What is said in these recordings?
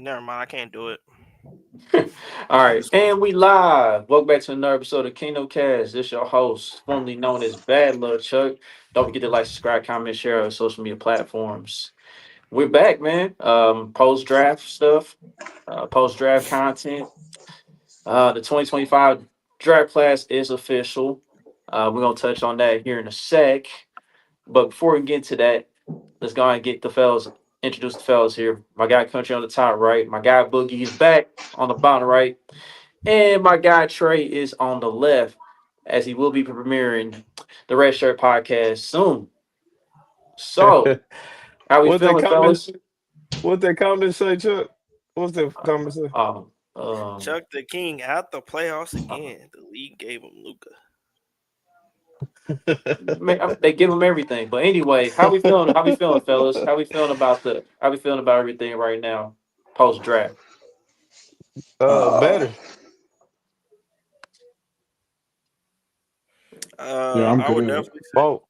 Never mind. I can't do it. All right, and we live. Welcome back to another episode of Kingdom Cast. This your host, formerly known as Bad Luck Chuck. Don't forget to like, subscribe, comment, share on social media platforms. We're back, man. Post draft stuff, post draft content. The 2025 draft class is official. We're gonna touch on that here in a sec. But before we get to that, let's go ahead and get the fellas, introduce the fellas here. My guy Country on the top right. My guy Boogie is back on the bottom right. And my guy Trey is on the left, as he will be premiering the Red Shirt podcast soon. So, how we what they feeling, comments? fellas? What they comments say, Chuck? What's the comments say? Um, um, Chuck the King at the playoffs again. The league gave him Luca. they give him everything. But anyway, how we feeling? How we feeling, fellas? How we feeling about the? How we feeling about everything right now, post draft? Better. Yeah, I'm I would good. definitely say. Oh,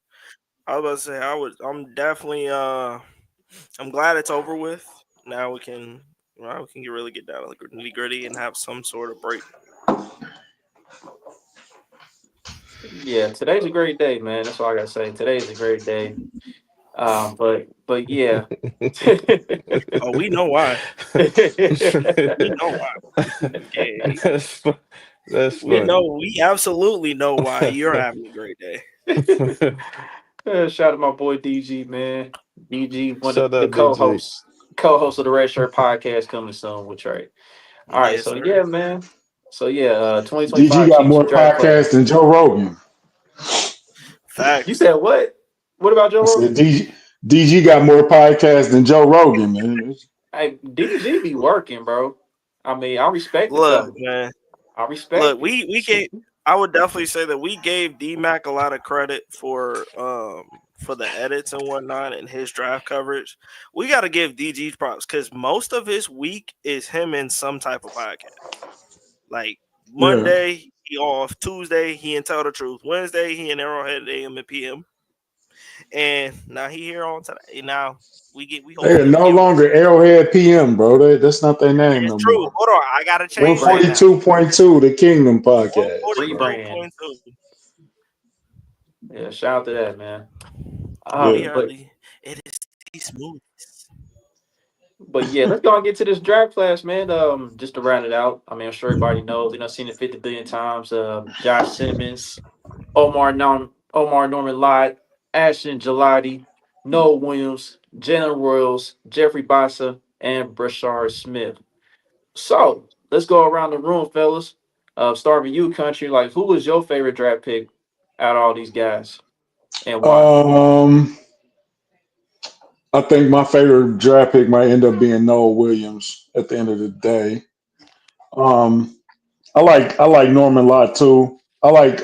I was about to say I would. I'm definitely. I'm glad it's over with. Now we can. Well, we can really get down to the nitty gritty and have some sort of break. Yeah, today's a great day, man. That's all I gotta say. Today's a great day. But yeah. Oh, we know why. We know why. Yeah, that's that's we funny. know. We absolutely know why you're having a great day. Shout out to my boy DG, man. DG, one of Shut the up, DG. co-host of the Red Shirt podcast coming soon with Trey. All right, Yes, so sir. yeah, man. So yeah, DG 2025 got more championship draft podcasts class. than Joe Rogan. You Facts. said what? What about Joe I said Rogan? DG got more podcasts than Joe Rogan, man. Hey, DG be working, bro. I mean, I respect the Look, fella. man. I Look, respect it. we gave. I would definitely say that we gave D-Mac a lot of credit for the edits and whatnot and his draft coverage. We got to give DG props because most of his week is him in some type of podcast. Like Yeah. Monday he off, Tuesday he in Tell the Truth, Wednesday he in Arrowhead AM and PM, and now he here on today. Now we They are hopefully we no give him. longer Arrowhead PM, bro. That's not their name It's no true. more. Hold on, I gotta change that Rebrand, now. 142.2, the Kingdom podcast, bro. 142.2. rebrand. Yeah, shout out to that, man. We Yeah. are But the it is the smoothest. But yeah, let's go and get to this draft class, man. Just to round it out. I mean, I'm sure everybody knows. Seen it 50 billion times. Josh Simmons, Omar Norman Lott, Ashton Gelati, Noah Williams, Jalen Royals, Jeffrey Bassa, and Brashard Smith. So let's go around the room, fellas. Starting with you, country. Like, who was your favorite draft pick out of all these guys, and why? Um, I think my favorite draft pick might end up being Noah Williams at the end of the day. Um, I like Norman Lott too. I like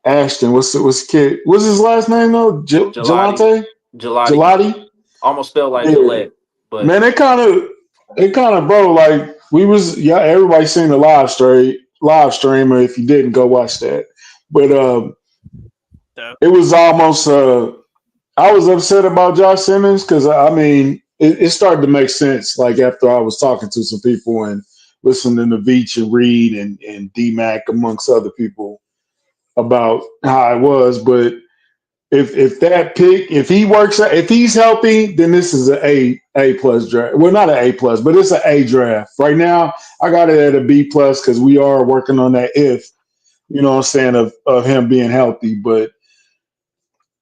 Ashton. What's the kid? What's his last name though? Gelati, Jelante? Gelati, Jelati? almost spelled like Yeah. Gillette, but Man, it kind of bro, like we was yeah, everybody seen the live stream, or if you didn't go watch that. But Yeah. it was almost I was upset about Josh Simmons because I mean it started to make sense like after I was talking to some people and listening to Veach and Reed and D Mac amongst other people about how it was. But if that pick, if he works out, if he's healthy, then this is an A plus draft. Well, not an A plus, but it's an A draft. Right now, I got it at a B plus because we are working on that if, you know what I'm saying, of him being healthy. But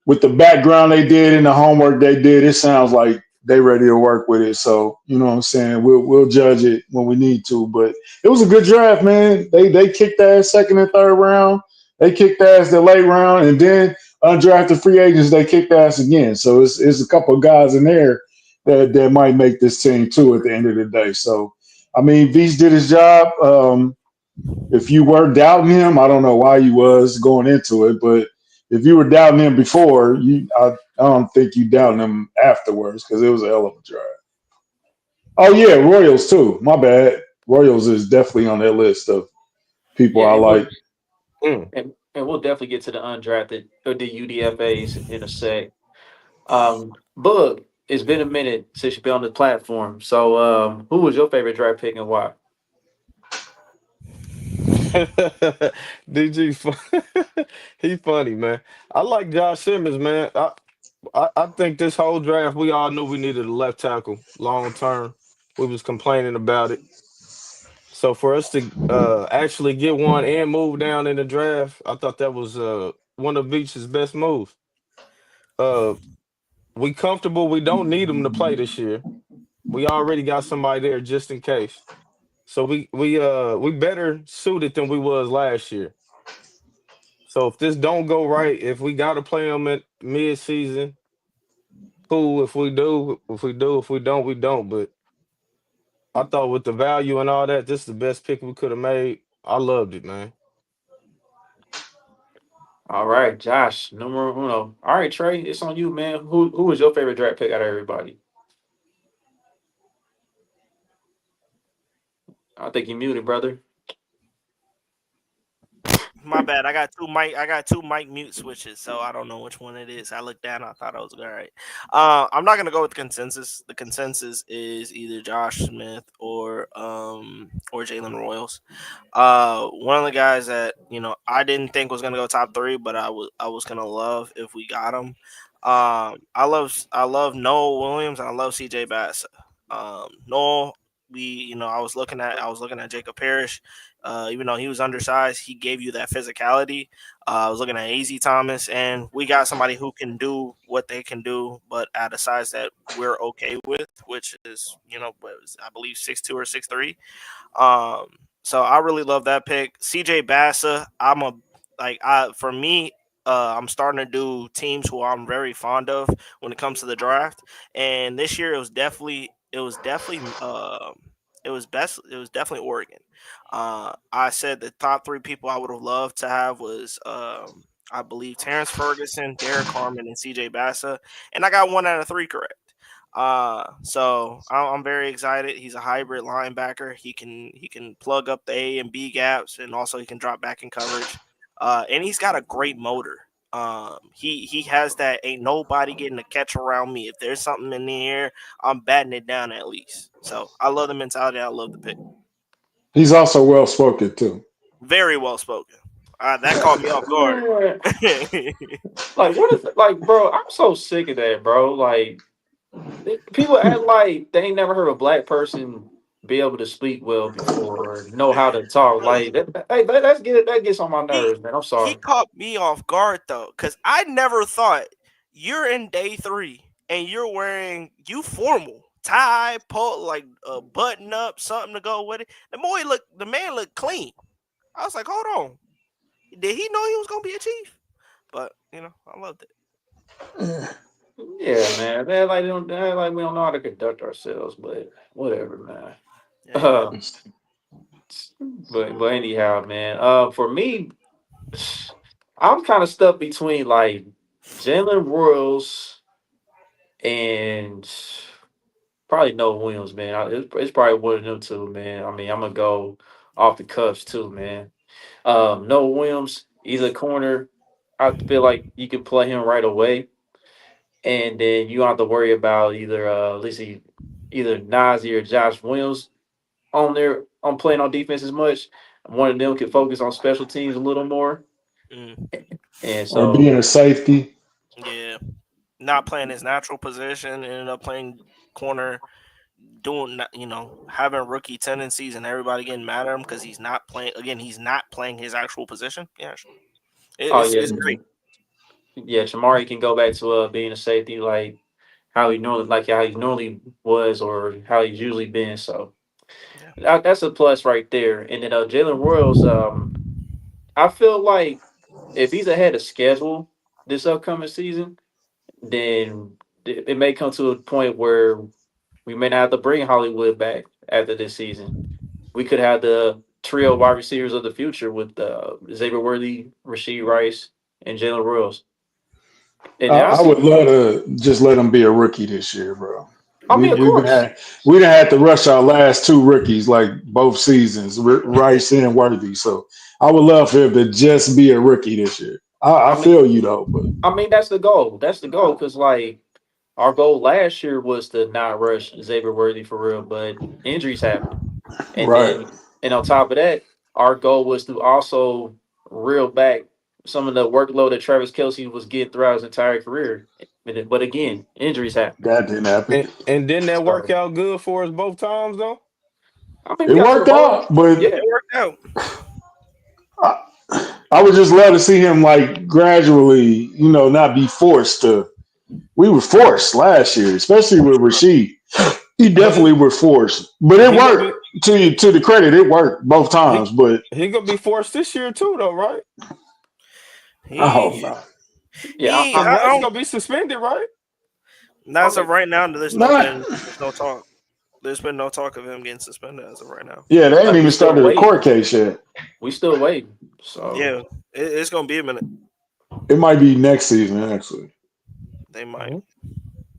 with the background they did and the homework they did, it sounds like they ready to work with it. So, you know what I'm saying? We'll judge it when we need to. But it was a good draft, man. They kicked ass second and third round. They kicked ass the late round, and then undrafted free agents, they kicked ass again. So it's a couple of guys in there that might make this team too at the end of the day. So I mean, Veach did his job. If you were doubting him, I don't know why you was going into it, but if you were doubting him before, I don't think you doubting him afterwards because it was a hell of a drive. Oh yeah, Royals too. My bad. Royals is definitely on that list of people yeah, I like. Mm. and we'll definitely get to the undrafted or the UDFA's in a sec. Bug, It's been a minute since you've been on the platform. So, who was your favorite draft pick and why? DG, he funny, man. I like Josh Simmons, man. I think this whole draft, we all knew we needed a left tackle long term. We was complaining about it. So for us to actually get one and move down in the draft, I thought that was one of Beach's best moves. Uh, we comfortable. We don't need him to play this year. We already got somebody there just in case. So we better suited than we was last year. So if this don't go right, if we got to play him at mid season, cool. If we do, if we do, if we don't, we don't. But I thought with the value and all that, this is the best pick we could have made. I loved it, man. All right, Josh, numero uno. All right, Trey, it's on you, man. Who was your favorite draft pick out of everybody? I think you muted, brother. My bad. I got two mic mute switches, so I don't know which one it is. I looked down. I thought I was all right. I'm not gonna go with the consensus. The consensus is either Josh Smith or Jalen Royals. One of the guys that I didn't think was gonna go top three, but I was gonna love if we got him. I love Noah Williams and I love CJ Bass. Noah, I was looking at Jacob Parrish. Even though he was undersized, he gave you that physicality. I was looking at AZ Thomas, and we got somebody who can do what they can do, but at a size that we're okay with, which is, I believe 6'2" or 6'3". Um, so I really love that pick. CJ Bassa, for me, I'm starting to do teams who I'm very fond of when it comes to the draft. And this year it was definitely Oregon. I said the top three people I would have loved to have was I believe Terrence Ferguson, Derek Harmon, and CJ Bassa, and I got one out of three correct. I'm very excited. He's a hybrid linebacker. He can plug up the A and B gaps, and also he can drop back in coverage. And he's got a great motor. He has that ain't nobody getting a catch around me. If there's something in the air, I'm batting it down at least. So I love the mentality. I love the pick. He's also well spoken too. Very well spoken. That caught me off guard. Man, like what is like, bro? I'm so sick of that, bro. Like people act like they ain't never heard a black person be able to speak well before or know how to talk. Bro, Like, hey, let's get it. That gets on my he nerves, man. I'm he sorry. caught me off guard though, because I never thought you're in day three and you're wearing you formal tie, pull like a button up, something to go with it. The man looked clean. I was like, hold on, did he know he was gonna be a chief? But I loved it. Yeah, man. They act like we don't know how to conduct ourselves, but whatever, man. Yeah, man. But anyhow, man. For me, I'm kind of stuck between like Jalen Royals and probably Noah Williams, man. It's probably one of them two, man. I mean, I'm gonna go off the cuffs too, man. Noah Williams, he's a corner. I feel like you can play him right away, and then you don't have to worry about either let's see, either Nazi or Josh Williams on there on playing on defense as much. One of them can focus on special teams a little more, Mm, and Or so being a safety. yeah. Not playing his natural position, ended up playing corner, having rookie tendencies, and everybody getting mad at him because he's not playing. Again, he's not playing his actual position. Yeah, sure. oh yeah, It's great. yeah, Shamari can go back to being a safety like how he normally was or how he's usually been. So Yeah. that's a plus right there. And then Jalen Royals, I feel like if he's ahead of schedule this upcoming season, then it may come to a point where we may not have to bring Hollywood back after this season. We could have the trio wide receivers of the future with Xavier Worthy, Rasheed Rice, and Jalen Royals. And then I I see. would love to just let him be a rookie this year, bro. I mean, of course. We done had to rush our last two rookies like both seasons, Rice and Worthy. So I would love for him to just be a rookie this year. I I mean, feel you though, but I mean that's the goal. That's the goal because like our goal last year was to not rush Xavier Worthy for real, but injuries happened. And Right. then, and on top of that, our goal was to also reel back some of the workload that Travis Kelsey was getting throughout his entire career. But again, injuries happen. That didn't happen. And didn't that work So, out good for us both times though? I mean, we It got to the worked bowl. out, but Yeah. It worked out. I, I would just love to see him like gradually, not be forced to. We were forced last year, especially with Rasheed. He But definitely was forced, but it he gonna worked. be To the credit, it worked both he times. But he gonna be forced this year too though, right? I hope He not. Yeah. he Cause I Russ don't. gonna be suspended, right? As of Okay. right now, there's Not. no talk. There's been no talk of him getting suspended as of right now. Yeah, they ain't Like, we even still started a waiting. court case yet. We still waiting. So, Yeah, it's gonna be a minute. It might be next season actually. They might. Mhm.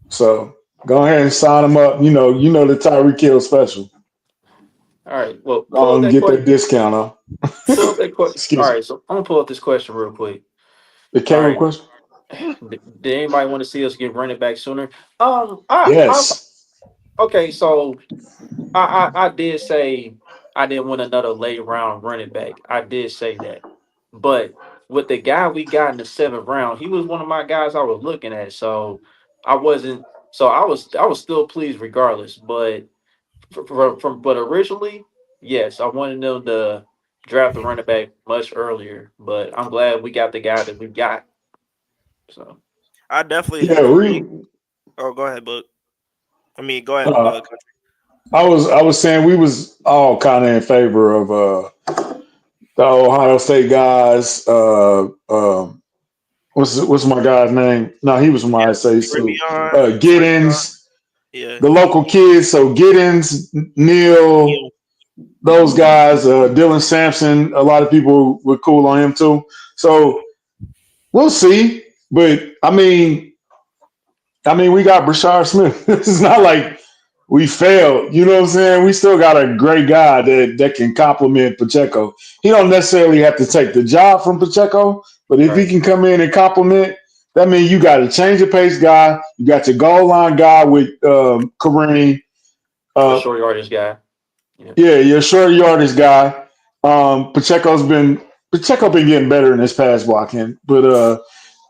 So go ahead and sign him up. The Tyreek Hill special. all right. Well, pull Go up and that get question. that discount on. Pull up that question. All Excuse me. right. So, I'm going to pull up this question real quick. The All Cameron right. question. Did anybody want to see us get running back sooner? I Yes. okay. So I did say I didn't want another late round running back. I did say that, but with the guy we got in the seventh round, he was one of my guys I was looking at. So I wasn't. So I was still pleased regardless. But but originally, yes, I wanted them to draft the running back much earlier. But I'm glad we got the guy that we got. So. I definitely Yeah. agree. Oh, go ahead, Book. I mean, go ahead, Uh, Country. I was saying we was all kind of in favor of the Ohio State guys. What's my guy's name? No, he was from Ohio State too. Travion. Giddens, Yeah. the local kids. So Giddens, Neil, Neil. those guys. Dylan Sampson. A lot of people were cool on him too. So we'll see. But I mean, we got Brashard Smith. It's not like we failed. You know what I'm saying? We still got a great guy that can complement Pacheco. He don't necessarily have to take the job from Pacheco, but if he Right. can come in and complement, that means you got a change of pace guy. You got your goal line guy with Kareem. Your Uh, short yardage guy. Yeah. yeah, your short yardage guy. Pacheco been getting better in his pass blocking, but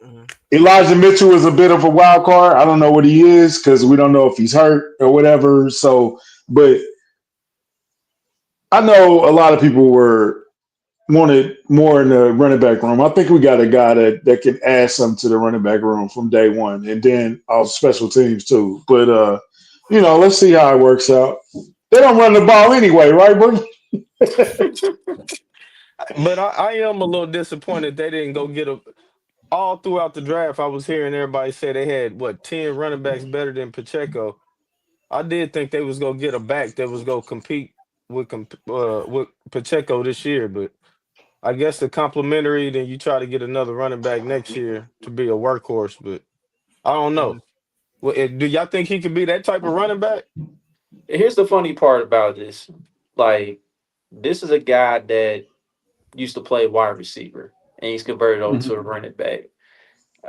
Mhm. Elijah Mitchell is a bit of a wild card. I don't know what he is because we don't know if he's hurt or whatever. So, but I know a lot of people were wanted more in the running back room. I think we got a guy that can add something to the running back room from day one, and then all special teams too. But let's see how it works out. They don't run the ball anyway, right, Boogie? But I am a little disappointed they didn't go get a. All throughout the draft, I was hearing everybody say they had what 10 running backs better than Pacheco. I did think they was gonna get a back that was gonna compete with Pacheco this year, but I guess the complimentary. Then you try to get another running back next year to be a workhorse, but I don't Mhm. know. Well, do y'all think he could be that type of running back? Here's the funny part about this. Like, this is a guy that used to play wide receiver and he's converted over to a Mhm. running back.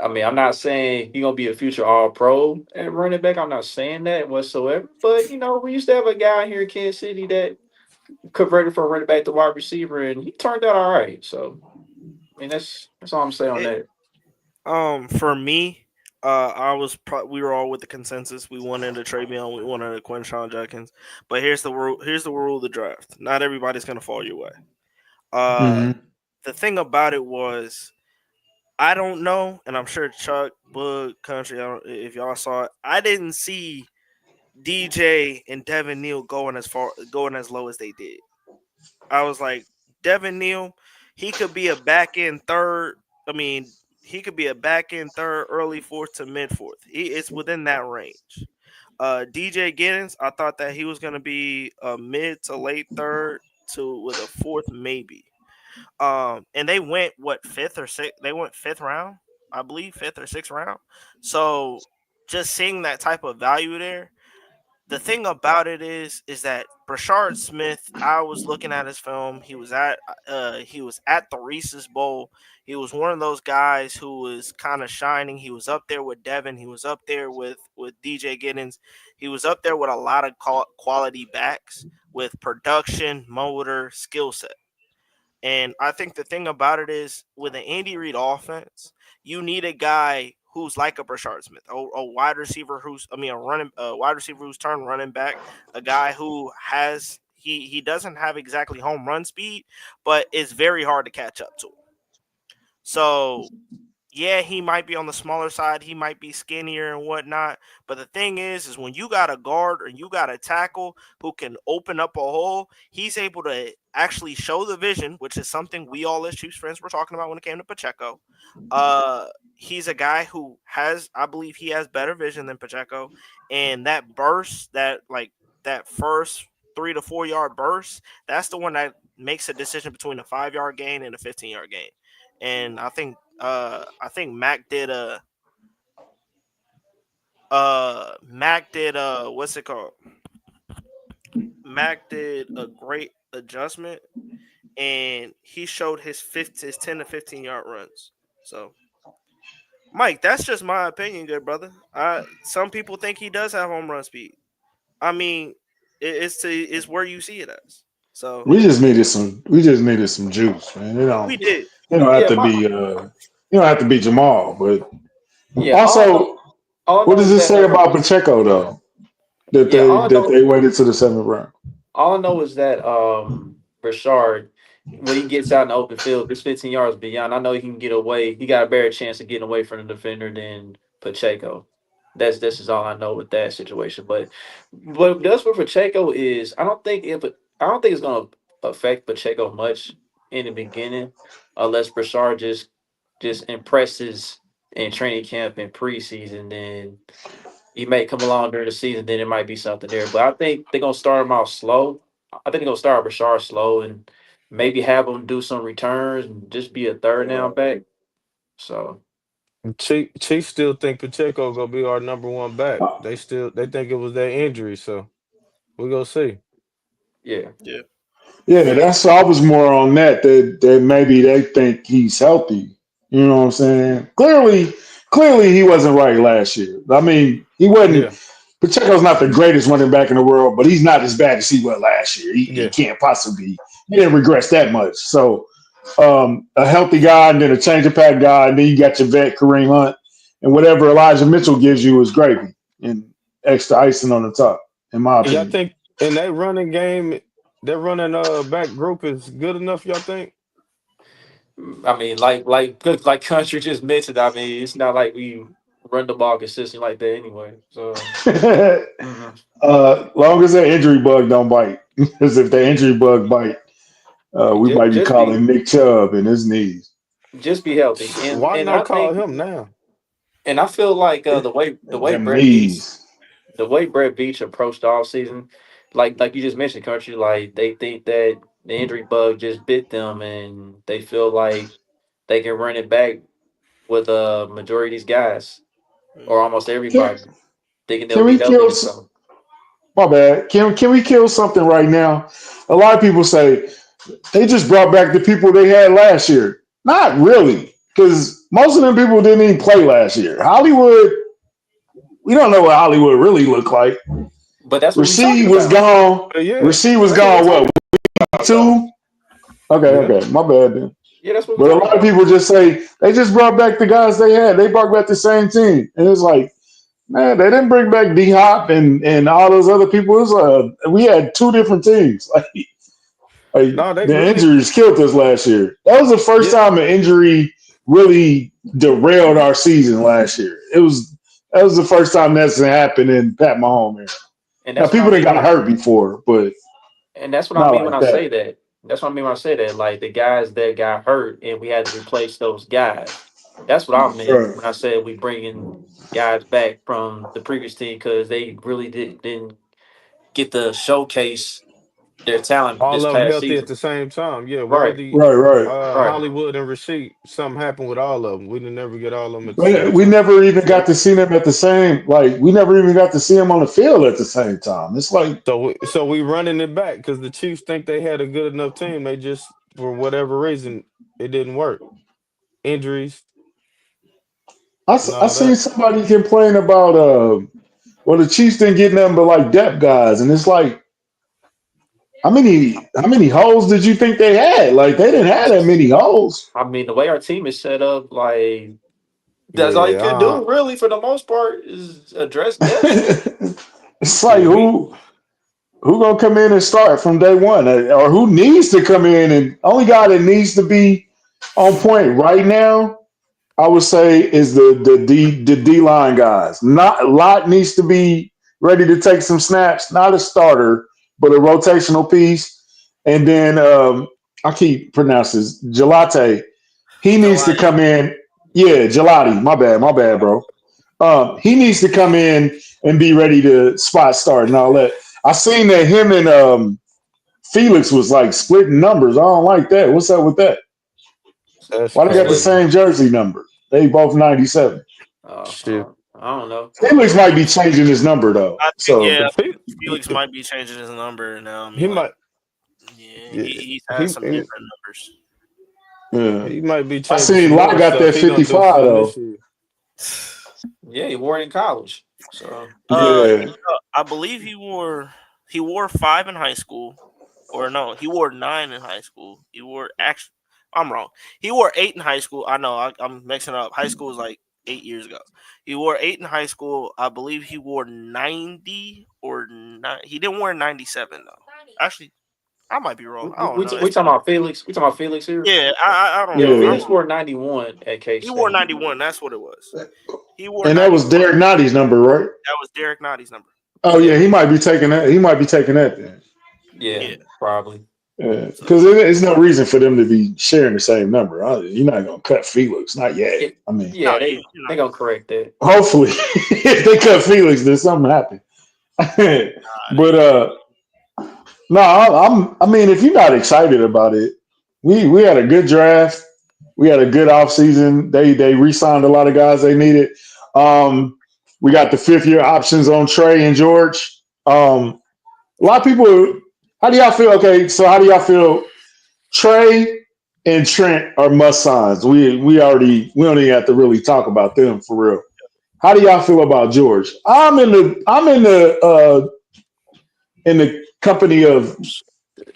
I mean, I'm not saying he's gonna be a future all pro at running back. I'm not saying that whatsoever. But we used to have a guy here in Kansas City that converted from running back to wide receiver and he turned out all right. So I mean that's all I'm saying on It, that. for me, we were all with the consensus. We wanted a Travion, we wanted a Quinshon Judkins. But here's the rule. Here's the rule of the draft. Not everybody's gonna fall your way. Uh, Mhm. the thing about it was, I don't know, and I'm sure Chuck, Bug, Country, if y'all saw it, I didn't see DJ and Devin Neal going as low as they did. I was like, Devin Neal, he could be a back end third. I mean, he could be a back end third, early fourth to mid fourth. It's within that range. DJ Giddens, I thought that he was going to be a mid to late third to with a fourth maybe. And they went what fifth or sixth? They went fifth round, I believe, fifth or sixth round. So just seeing that type of value there, the thing about it is that Brashard Smith, I was looking at his film. He was at the Reese's Bowl. He was one of those guys who was kind of shining. He was up there with Devin. He was up there with DJ Giddens. He was up there with a lot of quality backs with production, motor, skill set. And I think the thing about it is with an Andy Reid offense, you need a guy who's like a Brashard Smith, a wide receiver a wide receiver who's turned running back, a guy who has he doesn't have exactly home run speed, but it's very hard to catch up to him. So yeah, he might be on the smaller side. He might be skinnier and whatnot. But the thing is when you got a guard or you got a tackle who can open up a hole, he's able to actually show the vision, which is something we all as Chiefs fans were talking about when it came to Pacheco. He's a guy who I believe he has better vision than Pacheco. And that burst, that first 3 to 4 yard burst, that's the one that makes a decision between a 5 yard gain and a 15 yard gain. And I think Mac did what's it called? Mac did a great adjustment and he showed his 10 to 15 yard runs. So Mike, that's just my opinion, good brother. Some people think he does have home run speed. I mean, it's where you see it as. So We just needed some juice, man. we did. You don't have Yeah, to be you don't have to be Jamal, but yeah. also, All I what know does is this that say about Pacheco though? That yeah, they waited to the seventh round. all I know is that Rashard, when he gets out in the open field, if it's 15 yards beyond, I know he can get away. He got a better chance of getting away from the defender than Pacheco. That's just all I know with that situation. But what it does for Pacheco is I don't think it's gonna affect Pacheco much in the beginning, unless Rashard just impresses in training camp and preseason. Then he may come along during the season, then it might be something there. But I think they're gonna start him out slow. I think they're gonna start Rashard slow and maybe have him do some returns and just be a third down back. So Chiefs still think Pacheco gonna be our number one back. Uh, They think it was that injury, so we gonna see. yeah, Yeah. Yeah, that's I was more on that maybe they think he's healthy. You know what I'm saying? Clearly he wasn't right last year. I mean, he wasn't. Yeah, Pacheco's not the greatest running back in the world, but he's not as bad as he was last year. He yeah. can't possibly. He didn't regress that much. So a healthy guy and then a change of pack guy, and then you got your vet Kareem Hunt, and whatever Elijah Mitchell gives you is gravy and extra icing on the top, in my Y'all opinion. think in that running game, that running back group is good enough? Y'all think? I mean, like Country just mentioned. I mean, it's not like we run the ball consistently like that anyway. So mhm. Long as that injury bug don't bite, because if the injury bug bite, we just might be just be calling Nick Chubb in his knees. just be healthy, Why not call him now? and I feel like the way Them Brett Beach knees. the way Brett Beach approached the off season, like you just mentioned, Country, like they think that the injury bug just bit them, and they feel like they can run it back with a majority of these guys or Mhm. almost Can, everybody, thinking they'll can be we healthy kill? and stuff. My bad. Can we kill something right now? A lot of people say they just brought back the people they had last year. Not really, because most of them people didn't even play last year. Hollywood, we don't know what Hollywood really looked like. But that's what we're talking Rasheed was about. gone. Yeah, Rasheed was that's what we're gone. talking What, two? Okay, about. okay. My bad then. Yeah, that's what we're But a talking lot of about. people just say they just brought back the guys they had. They brought back the same team, and it's like, man, they didn't bring back D Hop and all those other people. It was we had two different teams. Like No, they the really, injuries killed us last year. That was the first yeah, time an injury really derailed our season last year. That was the first time that's happened in Pat Mahomes era. And Now that's what I people that mean got when hurt before, but and that's what I not mean when like I that. say that. That's what I mean when I say that. Like the guys that got hurt and we had to replace those guys. That's what I meant Right. when I said we bringing guys back from the previous team because they really didn't get the showcase Their talent all this of them past healthy at season. the same time. Yeah, Right, Worthy, Right, right. right. Hollywood, and Rasheed. Something happened with all of them. We didn't never get all of them at the But same we time. never even got to see them at the same. Like we never even got to see them on the field at the same time. It's like So we running it back because the Chiefs think they had a good enough team. They just for whatever reason it didn't work. Injuries and I all seen that. somebody complain about well the Chiefs didn't get nothing but like depth guys, and it's like how many holes did you think they had? Like they didn't have that many holes. I mean, the way our team is set up, like that's all you Yeah, can do, really, for the most part, is address depth. It's like yeah. We who gonna come in and start from day one, or who needs to come in? And only guy that needs to be on point right now, I would say, is the D line guys. Not Lot needs to be ready to take some snaps, not a starter, but a rotational piece. And then I keep pronouncing this, Gelate. He needs to July. come in. Yeah, Gelati. My bad, bro. He needs to come in and be ready to spot start and all that. I seen that him and Felix was like splitting numbers. I don't like that. What's up with that? that's Why they got the Split. crazy. same jersey number? They both 97. Shit. I don't know. Felix might be changing his number though. I think So yeah, If he, Felix might be changing his number now. I he mean, like might, yeah, yeah, he's had he some different numbers. yeah. he might be I changing seen some Locke more got stuff. that He gonna do 55 something though. this year. Yeah, he wore it in college. So Yeah. I believe he wore 5 in high school, or no, he wore 9 in high school. He wore actually, I'm wrong. He wore 8 in high school. I know I'm mixing up. High school was like 8 years ago. He wore 8 in high school. I believe he wore 90 or 9. He didn't wear 97 though. Actually, I might be wrong. I don't know. we talking about Felix. We talking about Felix here. Yeah, I don't Yeah, know. Yeah. Felix wore 91 at K He wore State. 91. That's what it was. He wore And that was 91. Derek Notty's number, right? That was Derek Notty's number. Oh yeah, he might be taking that. He might be taking that then. Yeah, Yeah. probably. So Because there's no reason for them to be sharing the same number. You're not gonna cut Felix, not yet. Yeah, I mean, no, yeah, you're they not gonna gonna. correct that. hopefully, if they cut Felix, then something happened. But Yeah. no, I mean, if you're not excited about it, we had a good draft. We had a good offseason. They re-signed a lot of guys they needed. Um, we got the 5th-year options on Trey and George. A lot of people. How do y'all feel? Okay, so how do y'all feel? Trey and Trent are must signs. We don't even have to really talk about them for real. How do y'all feel about George? I'm in the company of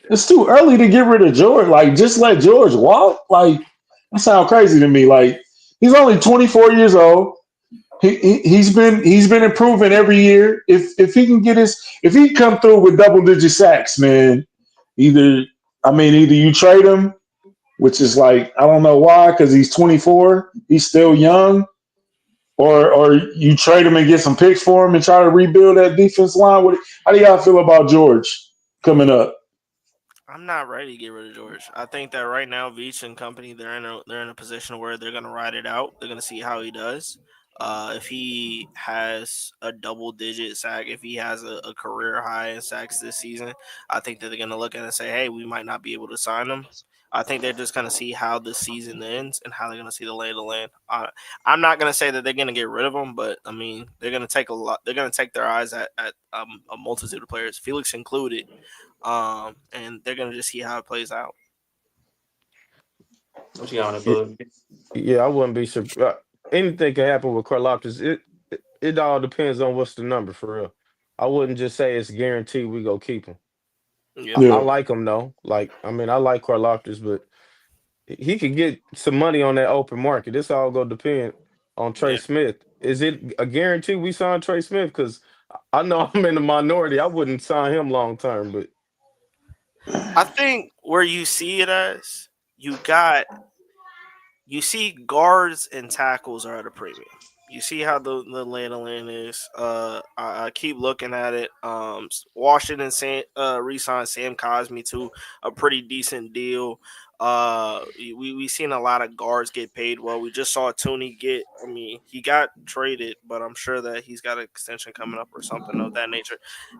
it's too early to get rid of George. Like just let George walk. Like that sounds crazy to me. Like he's only 24 years old. He's been improving every year. If he can get his if he come through with double digit sacks, man, either either you trade him, which is like I don't know why because he's 24, he's still young, or you trade him and get some picks for him and try to rebuild that defense line. How do y'all feel about George coming up? I'm not ready to get rid of George. I think that right now, Veach and company, they're in a position where they're gonna ride it out. They're gonna see how he does. If he has a double digit sack, if he has a career high in sacks this season, I think that they're gonna look at it and say, "Hey, we might not be able to sign him." I think they're just gonna see how the season ends and how they're gonna see the lay of the land. I'm not gonna say that they're gonna get rid of him, but I mean they're gonna take a lot. They're gonna take their eyes at a multitude of players, Felix included, and they're gonna just see how it plays out. What you got on the Yeah, book? yeah, I wouldn't be surprised. Anything can happen with Karlaftis. It all depends on what's the number for real. I wouldn't just say it's guaranteed we go keep him. Yep. I Yeah, like him though. Like I like Karlaftis, but he could get some money on that open market. This all gonna depend on Trey Yeah. Smith. Is it a guarantee we sign Trey Smith? Because I know I'm in the minority. I wouldn't sign him long term, but I think where you see it as you got you see guards and tackles are at a premium. You see how the lay of the land is. I keep looking at it. Washington re-signed Sam Cosmi to a pretty decent deal. We seen a lot of guards get paid well. We just saw Tooney get. I mean, he got traded, but I'm sure that he's got an extension coming up or something of that nature.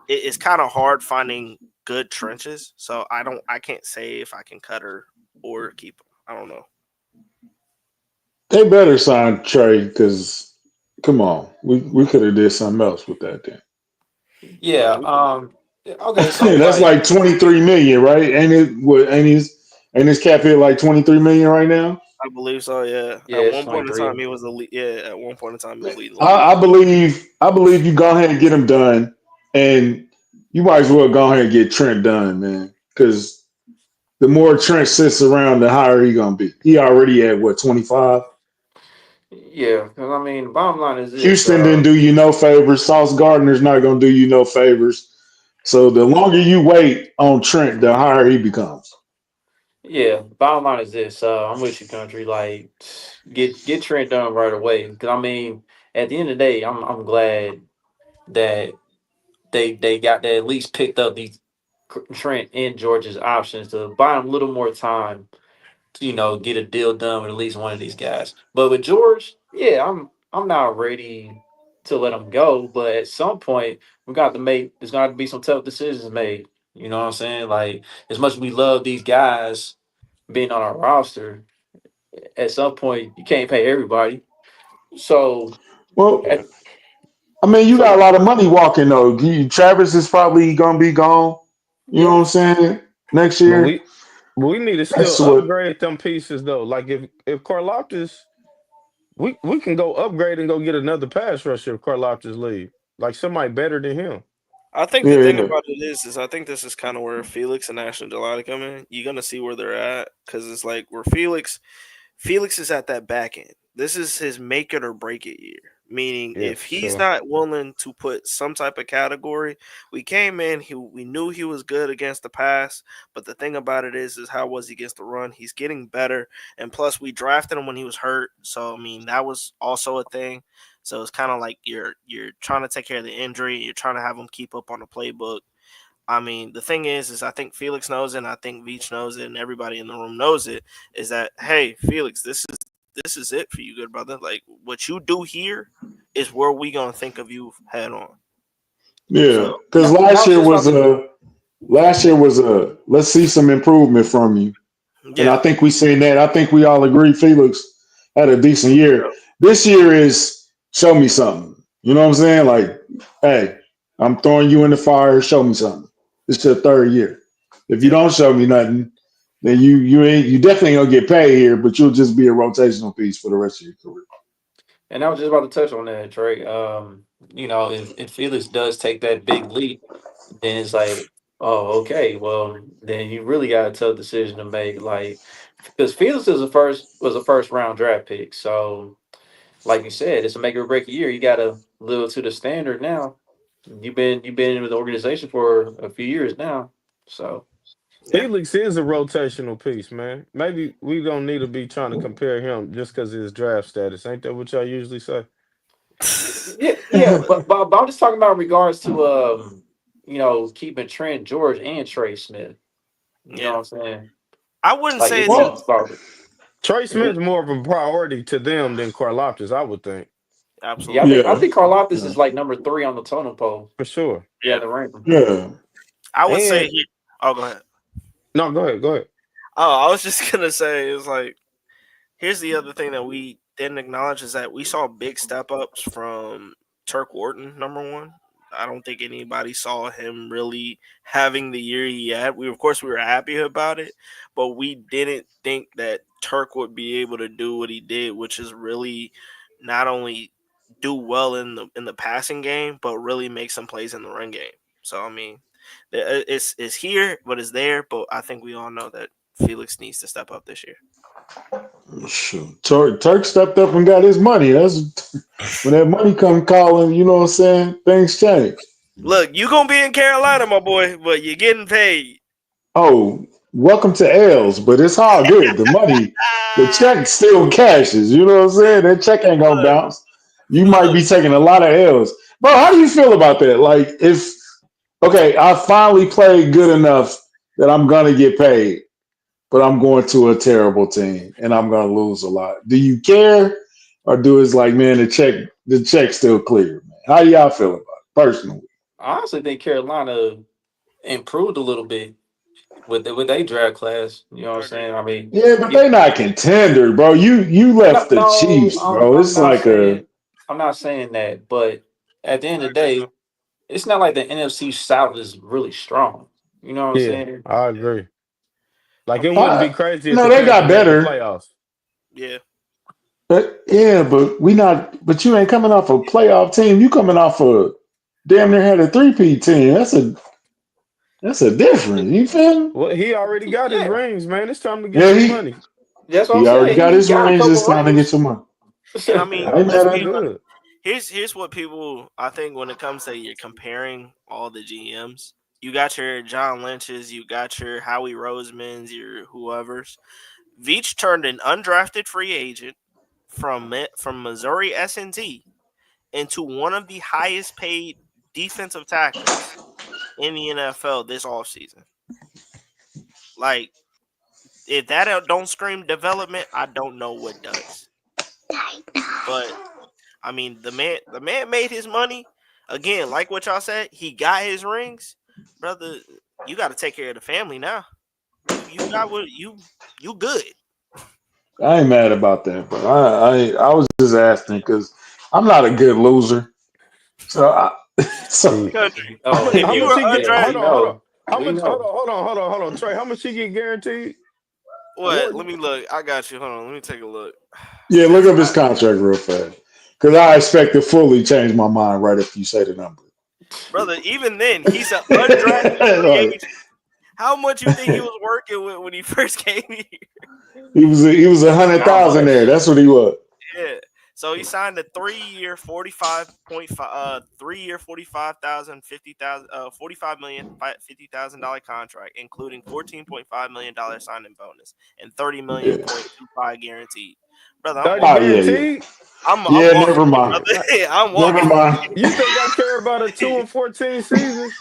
It's kind of hard finding good trenches. So I can't say if I can cut her or keep him. I don't know. They better sign Trey because come on, we could have did something else with that then. Yeah. Man, Okay. So That's like, like 23 million, right? Ain't it? What? Ain't his cap hit like 23 million right now? I believe so. Yeah. yeah, At it's one point in 23. time, he was the lead. Yeah. At one point in time, he was leading the league. I believe you go ahead and get him done, and you might as well go ahead and get Trent done, man. Because the more Trent sits around, the higher he gonna be. He already at what 25. Yeah, because I mean, the bottom line is this. Houston didn't do you no favors. Sauce Gardner's not gonna do you no favors. So the longer you wait on Trent, the higher he becomes. Yeah, bottom line is this. I'm with you, country. Like, get Trent done right away. Because I mean, at the end of the day, I'm glad that they got they at least picked up these Trent and George's options to buy him a little more time to get a deal done with at least one of these guys. But with George, yeah, I'm not ready to let him go. But at some point, we got to make. There's got to be some tough decisions made. You know what I'm saying? Like, as much as we love these guys being on our roster, at some point you can't pay everybody. So, Well, at, I mean, you got a so lot of money walking though. Travis is probably gonna be gone. You know yeah, what I'm saying? Next But year. we need to still That's what. upgrade them pieces though. Like if Karlaftis, we can go upgrade and go get another pass rusher if Karlaftis leave. Like somebody better than him. I think the Yeah, thing yeah. about it is I think this is kind of where Felix and Ashton Delati come in. You're gonna see where they're at because it's like where Felix is at that back end. This is his make it or break it year. Meaning, Yeah, if for he's sure. not willing to put some type of category, we came in. We knew he was good against the pass, but the thing about it is how was he against the run? He's getting better, and plus we drafted him when he was hurt. So I mean that was also a thing. So it's kind of like you're trying to take care of the injury. You're trying to have him keep up on the playbook. I mean, the thing is I think Felix knows it, and I think Veach knows it, and everybody in the room knows it. Is that hey, Felix, this is it for you, good brother. Like what you do here is where we gonna think of you head on. Yeah. So Because and I last was year just was about to. a let's see some improvement from you. And I yeah, think we seen that. I think we all agree Felix had a decent year. This year is show me something. You know what I'm saying? Like, hey, I'm throwing you in the fire. Show me something. It's your third year. If you yeah, don't show me nothing, then you definitely gonna get paid here, but you'll just be a rotational piece for the rest of your career. And I was just about to touch on that, Trey. If Felix does take that big leap, then it's like, oh, okay, well, then you really got a tough decision to make. Like, because Felix was a first round draft pick, so like you said, it's a make or break year. You got to live up to the standard now. You've been in the organization for a few years now, so yeah. Felix is a rotational piece, man. Maybe we don't need to be trying to compare him just because of his draft status. Ain't that what y'all usually say? yeah, yeah. But I'm just talking about in regards to keeping Trent George and Trey Smith. You know yeah. what I'm saying? I wouldn't Like say it's it's a easy. Well, Trey Mhm. Smith's more of a priority to them than Karlaftis, I would think, Yeah, I absolutely. think I yeah, think Karlaftis yeah, is like number 3 on the totem pole. for sure. Yeah, Yeah, the ranking. yeah. I would say And he. Oh, go ahead. no, go ahead, go ahead. Oh, I was just gonna say it's like here's the other thing that we didn't acknowledge is that we saw big step ups from Turk Wharton, number one. I don't think anybody saw him really having the year he had. We were happy about it, but we didn't think that Turk would be able to do what he did, which is really not only do well in the passing game, but really make some plays in the run game. So I mean, it's here, but it's there. But I think we all know that Felix needs to step up this year. Shoot. Turk stepped up and got his money. That's when that money come calling. You know what I'm saying? Things change. Look, you gonna be in Carolina, my boy, but you're getting paid. Oh, welcome to L's, but it's all good. The Ah, check still cashes. You know what I'm saying? That check ain't gonna look, bounce. You might look. be taking a lot of L's, bro. How do you feel about that? Like, if okay, I finally played good enough that I'm gonna get paid, but I'm going to a terrible team and I'm gonna lose a lot. Do you care, or do it's like, man, the check still clear, man? How y'all feel about it personally? I honestly think Carolina. improved a little bit with a draft class. You know what I'm I agree. saying? I mean, Yeah, but you, they not contender, bro. You no, left the no, Chiefs, bro. I'm It's not like a saying that, but at the end I of the agree day, though. it's not like the NFC South is really strong. You know what I'm Yeah, saying? I agree. I Like it mean, wouldn't be I, crazy if no, the they Panthers got made the better. playoffs. yeah. But yeah, but we not. But you ain't coming off a playoff team. You coming off a damn near had a three-peat team. That's a difference. You feel me? Well, he already got his Yeah, rings, man. It's time to get Yeah, some he money. that's what I'm he already saying. got He his got a range. couple It's time to get rings. some money. And I Yeah, mean, I ain't let's mad be looking at it. honest. good. Here's what people I think when it comes to you're comparing all the GMs. You got your John Lynch's, you got your Howie Rosemans, your whoever's. Veach turned an undrafted free agent from Missouri S&T into one of the highest paid defensive tackles in the NFL this offseason. Like, if that don't scream development, I don't know what does. But I mean, the man made his money. Again, like what y'all said, he got his rings, brother. You got to take care of the family now. You got what you good. I ain't mad about that, but I was just asking because I'm not a good loser. So so See, Country. how Oh much? If How you much yeah, were he get? yeah. undrafted, We Hold on. know. How We much? know. Hold on. Trey, how much he get guaranteed? what? Let Warden, me look. I got you. Hold on. Let me take a look. yeah, look Cause up his contract real fast because I expect to fully change my mind right if you say the number. brother, even then, he's an undrafted free Like, agent. How much you think he was working with when he first came here? he was 100,000 there. Not That's what he was. Yeah. So he signed a 3 year, 45.5, 3 year, 45,000, 50,000, 45 million, $50,000 contract, including $14.5 million signing bonus and 30 million Yeah. point two five guaranteed. Brother, I'm 30 Oh walking. yeah, yeah, guaranteed. I'm yeah. walking Never with you, mind. brother. I'm Never walking with mind. You think I care about a 2-14 season?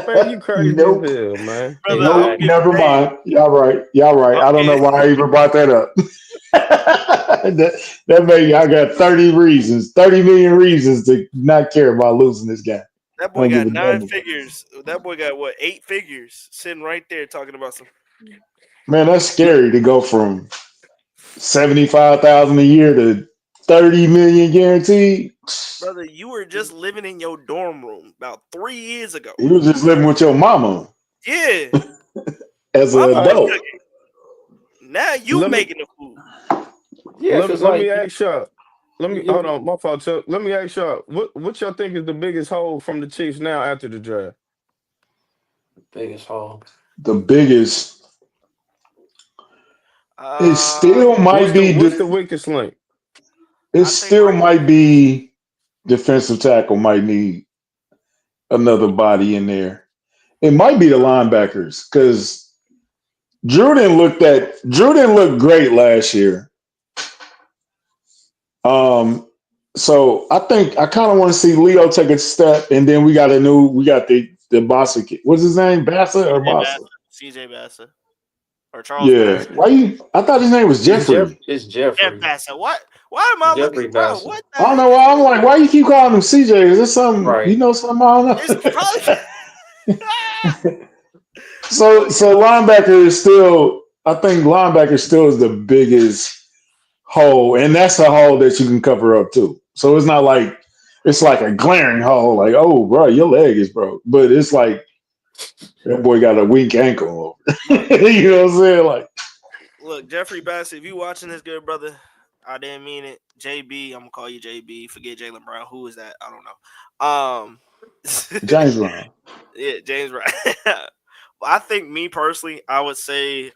Man, you crazy as Nope. hell, man. you, brother. I'm Nope. exactly. getting Never paid. mind. Y'all right. Y'all right. I'm I don't know getting why I even brought that up. that made I got 30 reasons, 30 million reasons to not care about losing this game. that I boy don't give got a nine damn about it. figures. That boy got what 8 figures sitting right there talking about some Man, that's scary to go from 75,000 a year to 30 million guaranteed. brother. You were just living in your dorm room about 3 years ago. You was just living with your mama Yeah. as an Mama All was right. adult. cooking. Now you Let me making the food. Yeah, cause let me like ask y'all. Let me hold you, on, my fault. Chuck. Let me ask y'all. What y'all think is the biggest hole from the Chiefs now after the draft? biggest hole. The biggest, it Uh, still might be, What's the weakest link? it I think still might be defensive tackle might need another body in there. It might be the linebackers because Drew didn't look great last year. Um, so I think I kind of want to see Leo take a step, and then we got the Bossa kid. What's his name? Bassa or CJ Bossa? Bassa, CJ Bassa, or Charles Yeah. Bassa, Why you? I thought his name was Jeffrey. It's Jeff Jeffrey. Bassa. What? Why am I looking, Jeffrey bro? Bassett. What the I don't heck know is why. I'm going like, on? why you keep calling him CJ? Is this something you Right. know? Something I It's don't know. probably look, So linebacker is still. I think linebacker still is the biggest hole, and that's a hole that you can cover up too. So it's not like it's like a glaring hole, like oh, bro, your leg is broke, but it's like that boy got a weak ankle. look, You know what I'm saying? Like, look, Jeffrey Bassa. If you watching this, good brother, I didn't mean it. JB, I'm gonna call you JB. Forget Jalen Brown. Who is that? I don't know. James Brown. Yeah, James Brown. I think me personally, I would say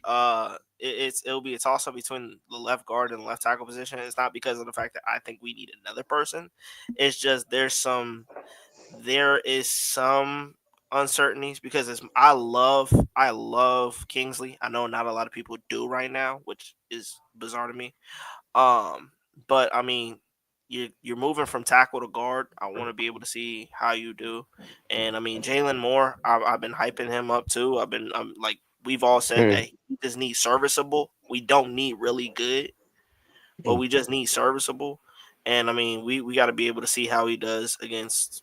it'll be a toss up between the left guard and the left tackle position. It's not because of the fact that I think we need another person. It's just there is some uncertainties because I love Kingsley. I know not a lot of people do right now, which is bizarre to me. Um, but I mean, you're moving from tackle to guard. I want to be able to see how you do, and I mean Jalen Moore. I've been hyping him up too. I'm like we've all said that Mm. he just needs serviceable. We don't need really good, but we just need serviceable. And I mean we got to be able to see how he does against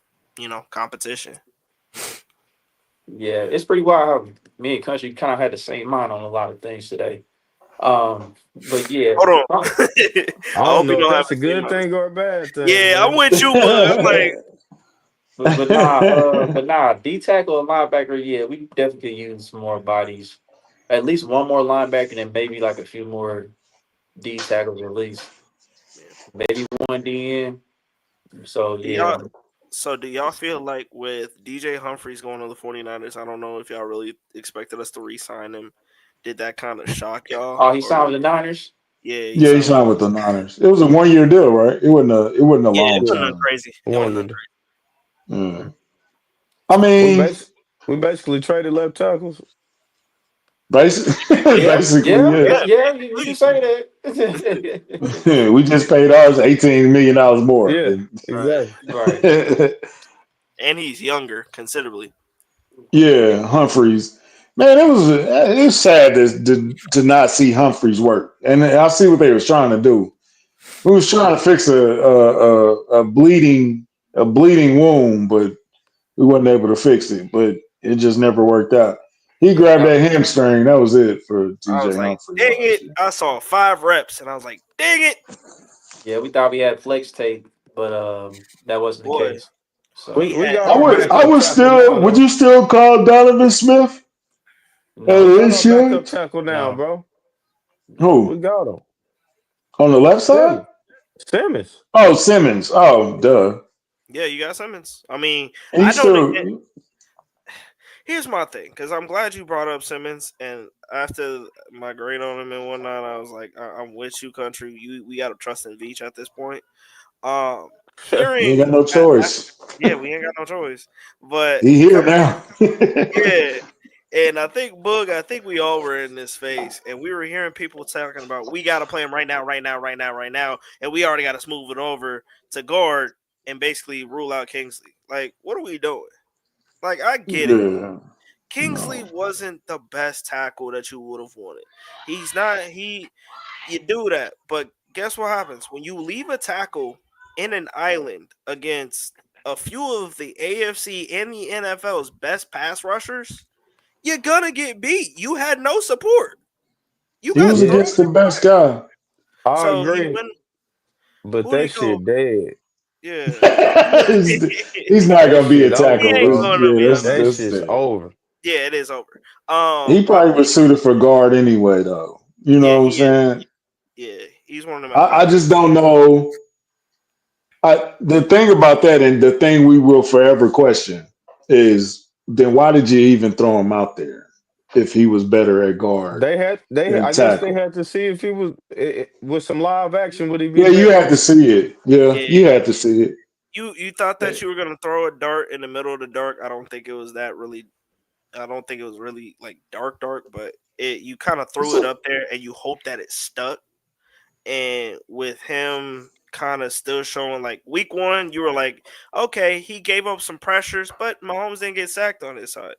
competition. Yeah, it's pretty wild how me and Country kind of had the same mind on a lot of things today. But yeah, Hold on. uh, I I don't hope you know if don't have that's a the same good mindset. thing or a bad thing, Yeah, I'm man. with you, Bug. I'm like, but nah, D tackle and linebacker. Yeah, we definitely could use some more bodies. At least one more linebacker, and maybe like a few more D tackles at least. man. Maybe one DN. So Do y'all yeah, do y'all feel like with DJ Humphries going to the 49ers, I don't know if y'all really expected us to re-sign him. Did that kind of shock y'all? oh, he Or signed with the Niners. yeah, he Yeah, he signed with signed with the Niners. It was a 1 year deal, right? It wasn't a yeah, it long wasn't nothing term. crazy. It wasn't nothing Wonder. Yeah. Mm. I We mean, bas we basically traded left tackles. basically, Yeah, basically, yeah, yeah. crazy. you can Yeah, say that. We just paid ours $18 million more. Yeah, exactly. Right. and he's younger considerably. Yeah, Humphreys. Man, it was sad to not see Humphreys work, and I see what they was trying to do. We was trying to fix a bleeding wound, but we wasn't able to fix it. But it just never worked out. He Yeah, we grabbed thought that hamstring. That was it for I T.J. was like, Humphreys dang last it! year. I saw 5 reps, and I was like, dang it, we thought we had flex tape, but that wasn't the boy. case. So We We had got I our would, I backup would tackle still. now, Would though. you still call Donovan Smith at We no, got our his backup insurance? tackle now, no, bro. no. We Who got him. on the left side? Simmons. Simmons. Oh, Simmons. Oh, duh. yeah, you got Simmons. I mean, He I don't. still. Here's my thing, because I'm glad you brought up Simmons, and after my grade on him and whatnot, I was like, I'm with you, country. We got to trust in Veach at this point. We ain't Hearing, got no I, choice. yeah, we ain't got no choice, but He here coming, now. yeah, and I think Boog, I think we all were in this phase, and we were hearing people talking about we got to play him right now, right now, right now, right now, and we already got to smooth it over to guard and basically rule out Kingsley. Like, what are we doing? Like, I get it. Yeah. Kingsley No. wasn't the best tackle that you would have wanted. He's not. You do that, but guess what happens when you leave a tackle in an island against a few of the AFC and the NFL's best pass rushers? You're gonna get beat. You had no support. You He got was Yeah, thrown against the to the best ground. guy. I So he agree. went. But Who do that you go? shit dead. Yeah, He's not That gonna be a shit he over, tackle. ain't bro. gonna be a That tackle. That's shit's it. over. Yeah, it is over. He probably was suited for guard anyway, though. You Yeah, know what I'm he is. saying? Yeah, he's one of them I athletic. just don't know. The thing about that, and the thing we will forever question, is then why did you even throw him out there if he was better at guard than I guess they tackle? had to see if he was with some live action, would he be Yeah, you better? had to see it. Yeah, Yeah, you had to see it. you thought that you were gonna throw a dart in the middle of the dark. I don't think it was that really. I don't think it was really like dark, but it you kind of threw it So, up there and you hope that it stuck. And with him kind of still showing like week one, you were like, okay, he gave up some pressures, but Mahomes didn't get sacked on his side.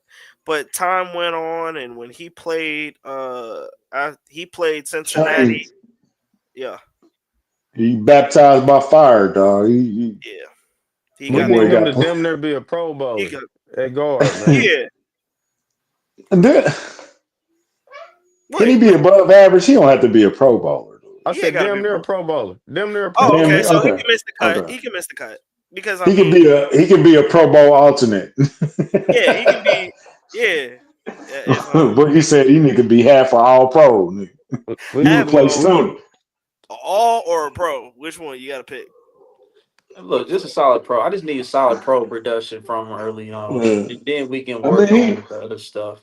But time went on, and when he played Cincinnati. changed. Yeah, He baptized by fire, dog. yeah, he We The got need boy thrown. him got. to damn near be a Pro He Bowler got at guard, man. yeah. And then, can he Wait, be above average? He don't have to be a Pro Bowler. I he ain't said got to damn be near a pro. Pro Bowler. Damn near a Pro Oh, Damn okay. it. Bowler. So he Okay. can miss the cut. Okay. He can miss the cut because I He could mean, be a Pro Bowl alternate. yeah, he can be. Yeah, if But he said he need to be half a all pro. Nigga. We He need half him. replaced all We Tony. all or a pro, which one you got to pick? Look, just a solid pro. I just need a solid pro production from early on, Yeah. and then we can I mean, work on the other stuff.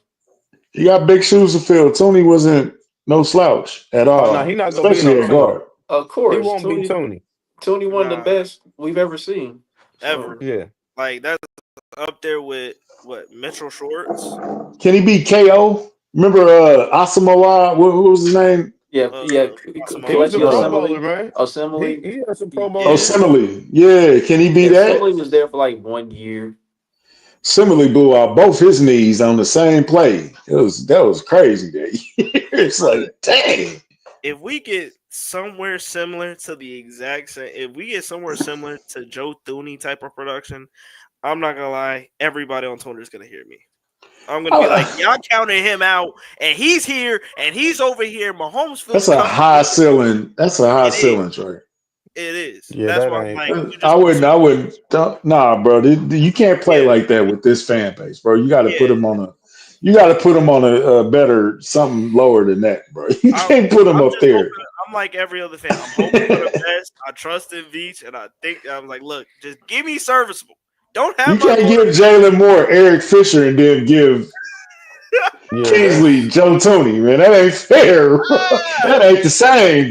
he got big shoes to fill. Tony wasn't no slouch at oh no, he all, not gonna be no especially at Tony. guard. Of He course, won't be Tony, Tony. Tony, one of the Nah, best we've ever seen. So ever. Yeah. Like that's up there with what Mitchell Schwartz. Can he be KO? Remember Asamoah? What was his name? yeah, Uh, yeah, He was a Kalechi Pro Uh, Bowler, Assembly, man. Assembly. He had some Pro Bowl yeah, years. Simile. Yeah, can he be Yeah, that? Assembly was there for like 1 year. Simile blew out both his knees on the same play. That was crazy. That it's but like, dang. if we get somewhere similar to the exact same, if we get somewhere similar to Joe Thuney type of production, I'm not gonna lie, everybody on Twitter is gonna hear me. I'm gonna be like, y'all counted him out, and he's here, and he's over here. Mahomes feels That's a high comfortable. ceiling. That's a high It is. ceiling, Trey. It is. Yeah, That's that why I'm ain't. like, you I just gonna wouldn't. sit I there. wouldn't. Nah, bro. You can't play Yeah, like that with this fan base, bro. You got to put yeah. them on a. You got to put them on a better something lower than that, bro. You I'm, can't put them I'm up just there. hoping. I'm like every other fan. I'm hoping for the best. I trust in Veach, and I think I'm like, look, just give me serviceable. Don't You have my can't give quarterback. Jalen Moore Eric Fisher and then give Yeah, Kingsley that's Joe Tooney, man. That ain't fair. Ah! That ain't the same.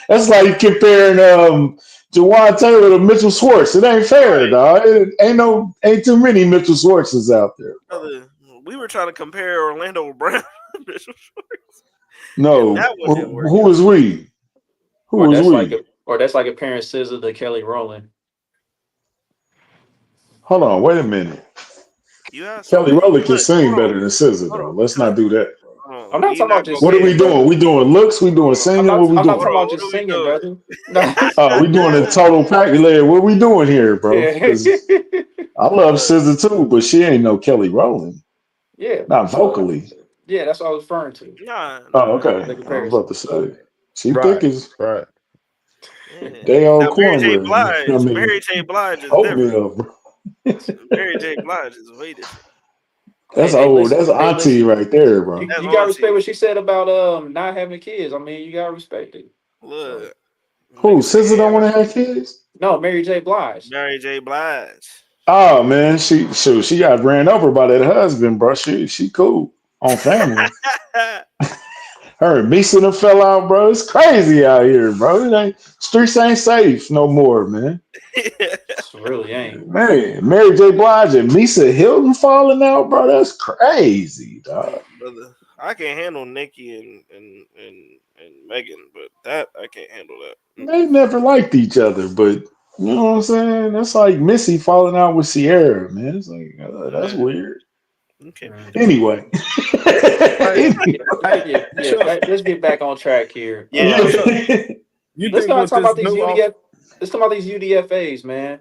That's like comparing Jawan Taylor to Mitchell Schwartz. It ain't fair, Right, dog. It ain't too many Mitchell Schwartzes out there. brother. We were trying to compare Orlando Brown, and No, that one didn't work who out. is we? Or Who is that's like we? a or that's like comparing Scissor to Kelly Rowland. Hold on, wait a minute. You have Kelly somebody. Rowland can Look, sing hold on, better than SZA, hold though. on. Let's not Look, do that. I'm we not talking about not gonna just What are get. we singing, doing? brother. We doing looks? We doing Hold singing? What we I'm not doing? hold talking on. about What just are we singing, doing? brother. We doing a total package. What we doing here, bro? Yeah. Because I love Look, SZA too, but she ain't no Kelly Rowland. Yeah. Not So vocally. yeah, that's what I was referring to. Oh, nah. okay. The I was about comparison. to say she thick right. as Right. Yeah. day Now old Mary J. cornbread. I Blige, mean Mary J. Blige is different. oatmeal, bro. Mary J. Blige is way different. That's Hey, old. That's listen. Hey, auntie listen. right there, bro. That's You gotta respect auntie. what she said about not having kids. I mean, you gotta respect it. So Look, Who? nigga said, SZA don't yeah, want to have kids? no, Mary J. Blige. Mary J. Blige. Oh man, she got ran over by that husband, bro. She cool on family. Her and Misa done fell out, bro. It's crazy out here, bro. It ain't streets ain't safe no more, man. It really ain't. Man, Mary J. Blige and Misa Hilton falling out, bro. That's crazy, dog. Brother, I can't handle Nikki and Megan, but that I can't handle that. They never liked each other, but you know what I'm saying? That's like Missy falling out with Sierra, man. It's like that's Yeah, weird. you can't be doing that. Anyway, Hey, Yeah, hey, yeah. Chuck, Let's get back on track here. Yeah, Chuck, you Let's think start with talking this about these new off? UDF. Let's talk about these UDFA's, man.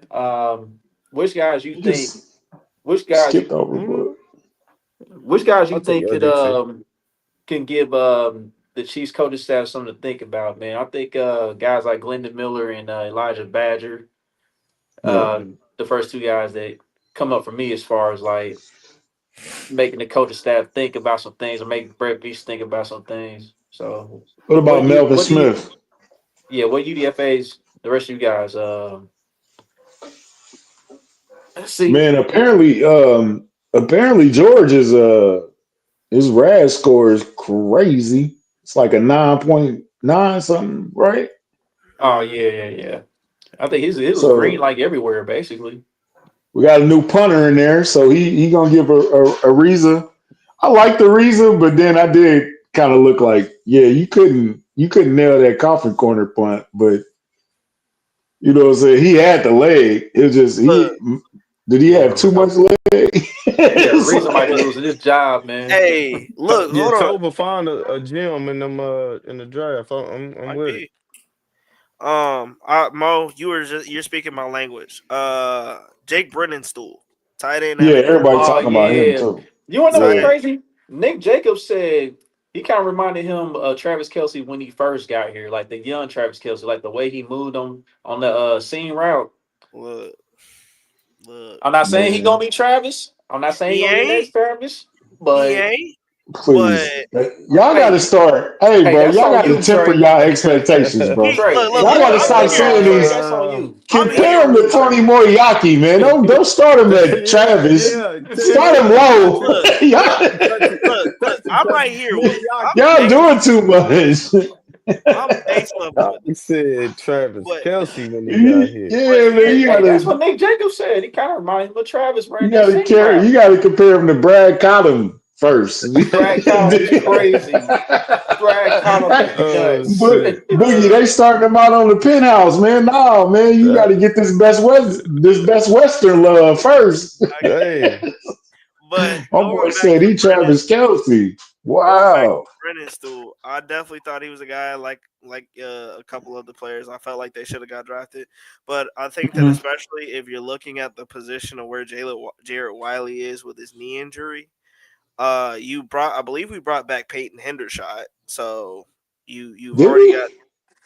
Which guys you you think? just Which guys skipped you? over, Mhm. but Which guys you I'll take think OGT. can give the Chiefs coaching staff something to think about, man? I think guys like Glendon Miller and Elijah Badger, yeah. the first two guys that come up for me as far as like making the coaching staff think about some things or make Brett Beach think about some things. So What about Melvin what do you Smith? yeah, what UDFA's the rest of you guys see Man, apparently George is his RAS score is crazy. It's like a 9.9 something, right? oh mm, yeah. I think his was green So like everywhere basically. we got a new punter in there, so he gonna give a Reza. I like the Reza, but then I did kind of look like, yeah, you couldn't nail that coffin corner punt, but you know what I'm saying? He had the leg. It was just look, he did he Yeah, have too much leg? yeah, It's Reason might be look. like, losing his job, man. Hey, look, Yeah, hold on. Tova found a gym in them in the draft. I'm Might with it. be. Mo, you're speaking my language. Jake Brennanstool, tight end yeah, out of everybody Oh UNC. talking about him yeah. too. You wanna know what's Tight Yeah. end. crazy? Nick Jacobs said he kind of reminded him of Travis Kelsey when he first got here, like the young Travis Kelsey, like the way he moved on the seam route. Look, look. I'm not saying he gonna Man, be Travis. I'm not saying he He gonna be ain't. next Travis, He but ain't. But please. Y'all gotta hey, start. Hey, hey, bro, that's y'all on gotta you, temper Trey. y'all expectations, bro. Trey, if Y'all you gotta don't stop believe saying that, Trey, these. that's on you. I'm That's Compare on him you, to Trey. Tony Moriarty, man. Don't start him at yeah, Travis. yeah. Start him low. look, y'all, look. I might hear what I'm y'all based. doing too much. I'm based level with I said Travis it. Kelsey when he got here. Yeah, man, Hey, you hey, that's gotta what Nick Jacobs said. He kind of reminded him of Travis you running that gotta seam carry you route. gotta compare him to Brad Cotton first. Brad Collins is crazy. Brad Collins is Oh nuts. shit. Boogie, they starting him out on the penthouse, man. No, man, you got That, to get this best Western love first. I can't. hey, But My boy going back said to he Brennan, Travis Kelsey. Going back to Wow. Brennan Stool, I definitely thought he was a guy like a couple of the players. I felt like they should have got drafted, but I think that Mhm. especially if you're looking at the position of where Jarrett Wiley is with his knee injury, I believe we brought back Peyton Hendershot. So you've Did already we? got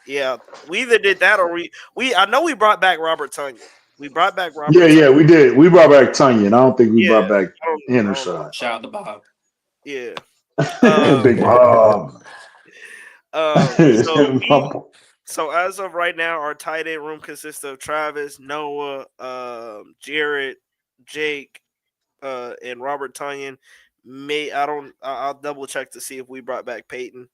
yeah. We either did that or we I know we brought back Robert Tunyon. We brought back Yeah, Robert yeah, Tunyon. we did. We brought back Tunyon. I don't think we Yeah, brought back I don't know. Hendershot. Shout out to Bob. Yeah. Um. Big Bob. So so as of right now, our tight end room consists of Travis, Noah, Jared, Jake, and Robert Tunyon. I'll double check to see if we brought back Peyton.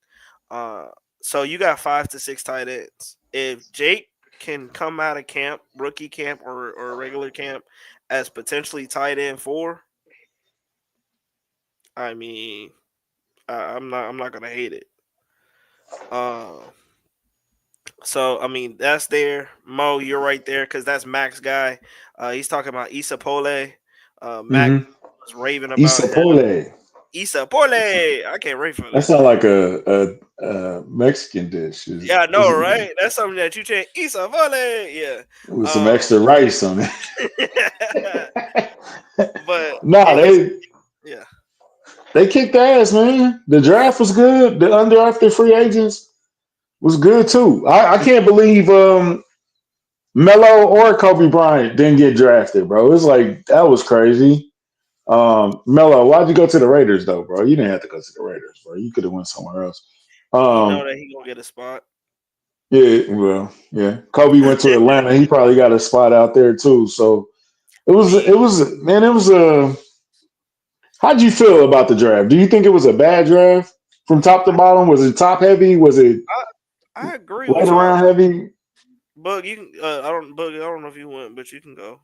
Uh, so you got 5 to 6 tight ends. If Jake can come out of camp, rookie camp or regular camp, as potentially tight end 4, I mean, I'm not gonna hate it. Uh, so I mean that's there. Mo, you're right there because that's Mac's guy. He's talking about Issa Pole. Mac Mm-hmm. was raving about Issa him. Pole. Issa Pole. I can't wait for That that. sounds like a Mexican dish. Yeah, I Is know, it right? That's something that you change. Issa Pole. Yeah. with some Um, extra rice on it? but Nah, it's yeah. they kicked ass, man. The draft was good. The undrafted free agents was good too. I can't believe Melo or Kobe Bryant didn't get drafted, bro. It's like that was crazy. Melo, why'd you go to the Raiders though, bro? You didn't have to go to the Raiders, bro. You could have went somewhere else. He know Um, that he gonna get a spot. yeah, well, yeah. Kobe went to Atlanta. He probably got a spot out there too. So Me, man, it was a. How'd you feel about the draft? Do you think it was a bad draft from top to I, bottom? Was it top heavy? Was it I agree right with you. around heavy? Bug, you can. I don't know if you went, but you can go.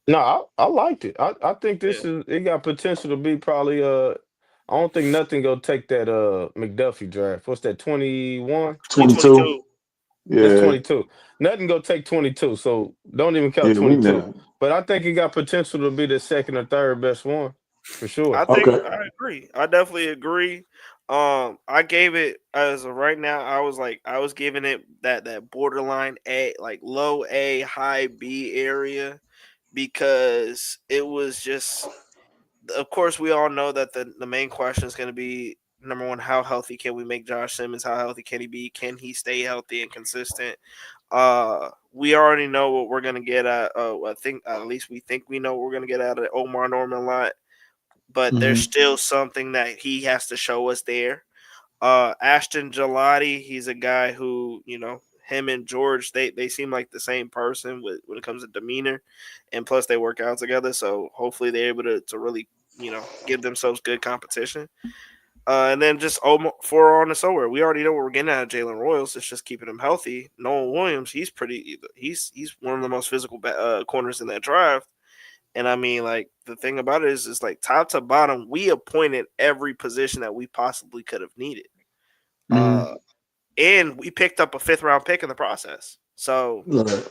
No, I liked it. I think Yeah, this is it got potential to be probably I don't think nothing gonna take that McDuffie draft. What's that, 21? 22. 2022. That's Yeah, 22. Nothing gonna take 22, so don't even count yeah, we 22. know. But I think it got potential to be the second or third best one for sure. I think Okay. I agree. I definitely agree. I gave it as of right now. I was giving it that borderline A, like low A, high B area because it was just. Of course, we all know that the main question is going to be number one: how healthy can we make Josh Simmons? How healthy can he be? Can he stay healthy and consistent? We already know what we're going to get at. I think at least we think we know what we're going to get out of Omar Norman lot, but there's Hmm. still something that he has to show us there. Ashton Gelati, he's a guy who, him and George, they seem like the same person when it comes to demeanor, and plus they work out together. So hopefully they're able to really, give themselves good competition. And then just for on the somewhere, we already know what we're getting out of Jalen Royals. It's just keeping him healthy. Nolan Williams, he's one of the most physical corners in that draft. And I mean, like the thing about it is like top to bottom, we appointed every position that we possibly could have needed. Hmm. Uh, and we picked up a 5th round pick in the process. So Right. we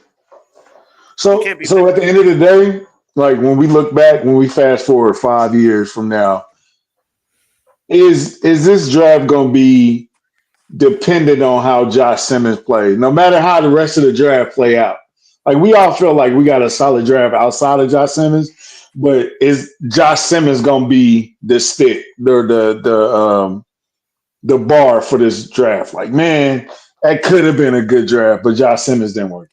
So, can't be so mad. at the end of the day, like when we look back, when we fast forward 5 years from now, is this draft going to be dependent on how Josh Simmons plays, no matter how the rest of the draft play out? Like we all feel like we got a solid draft outside of Josh Simmons, but is Josh Simmons going to be the stick, the bar for this draft? Like, man, that could have been a good draft, but Josh Simmons didn't work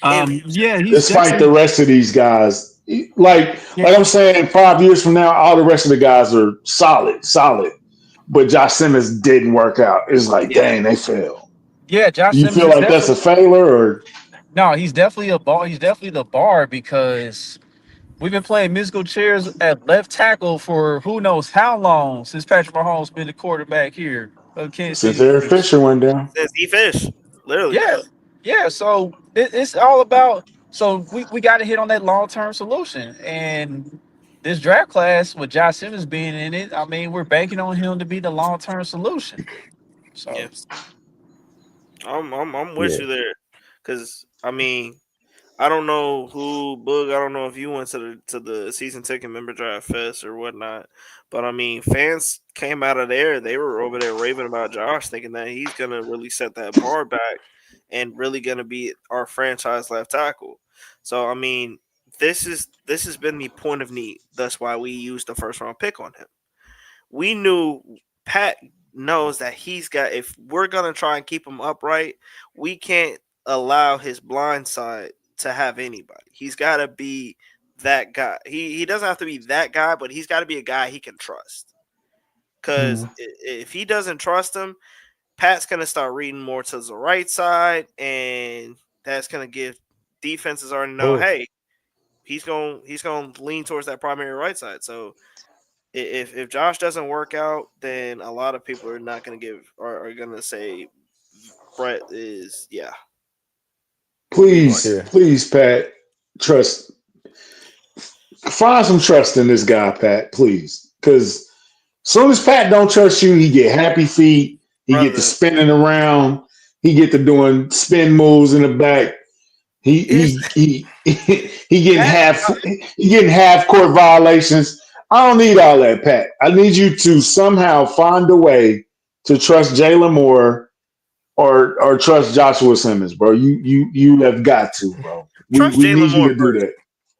out. And Yeah, he's Despite the definitely rest of these guys, yeah, like I'm saying, 5 years from now, all the rest of the guys are solid, solid. But Josh Simmons didn't work out. It's like, yeah, dang, they failed. yeah. Do Josh you Simmons feel is like that's a definitely failure or no, he's definitely a bar. He's definitely the bar because we've been playing musical chairs at left tackle for who knows how long since Patrick Mahomes been the quarterback here of Kansas since City Eric Chiefs. Fisher went down? since E Fish, literally. Yeah, yeah. So it's all about. So we got to hit on that long term solution, and this draft class with Josh Simmons being in it, I mean, we're banking on him to be the long term solution. So Yeah, I'm with Yeah. you there, because I mean, I don't know who Boog. I don't know if you went to the season ticket member draft fest or whatnot, but I mean, fans came out of there. They were over there raving about Josh, thinking that he's gonna really set that bar back and really gonna be our franchise left tackle. So I mean, this has been the point of need. That's why we used the first round pick on him. We knew Pat knows that he's got. If we're gonna try and keep him upright, we can't allow his blind side to have anybody. He's got to be that guy. He doesn't have to be that guy, but he's got to be a guy he can trust. Because Mm. if he doesn't trust him, Pat's gonna start reading more to the right side, and that's gonna give defenses already know, Oh, hey, he's gonna lean towards that primary right side. So if Josh doesn't work out, then a lot of people are not going to are going to say Brett is will be like Please, yeah. please, Pat, trust. Find some trust in this guy, Pat. Please, because soon as Pat don't trust you, he get happy feet. He get to brother. spinning around. He get to doing spin moves in the back. He Here's he he he getting Pat. half court violations. I don't need all that, Pat. I need you to somehow find a way to trust Jalen Moore or trust Joshua Simmons, bro. You have got to, bro. Trust We Jalen need you Moore to do first. that.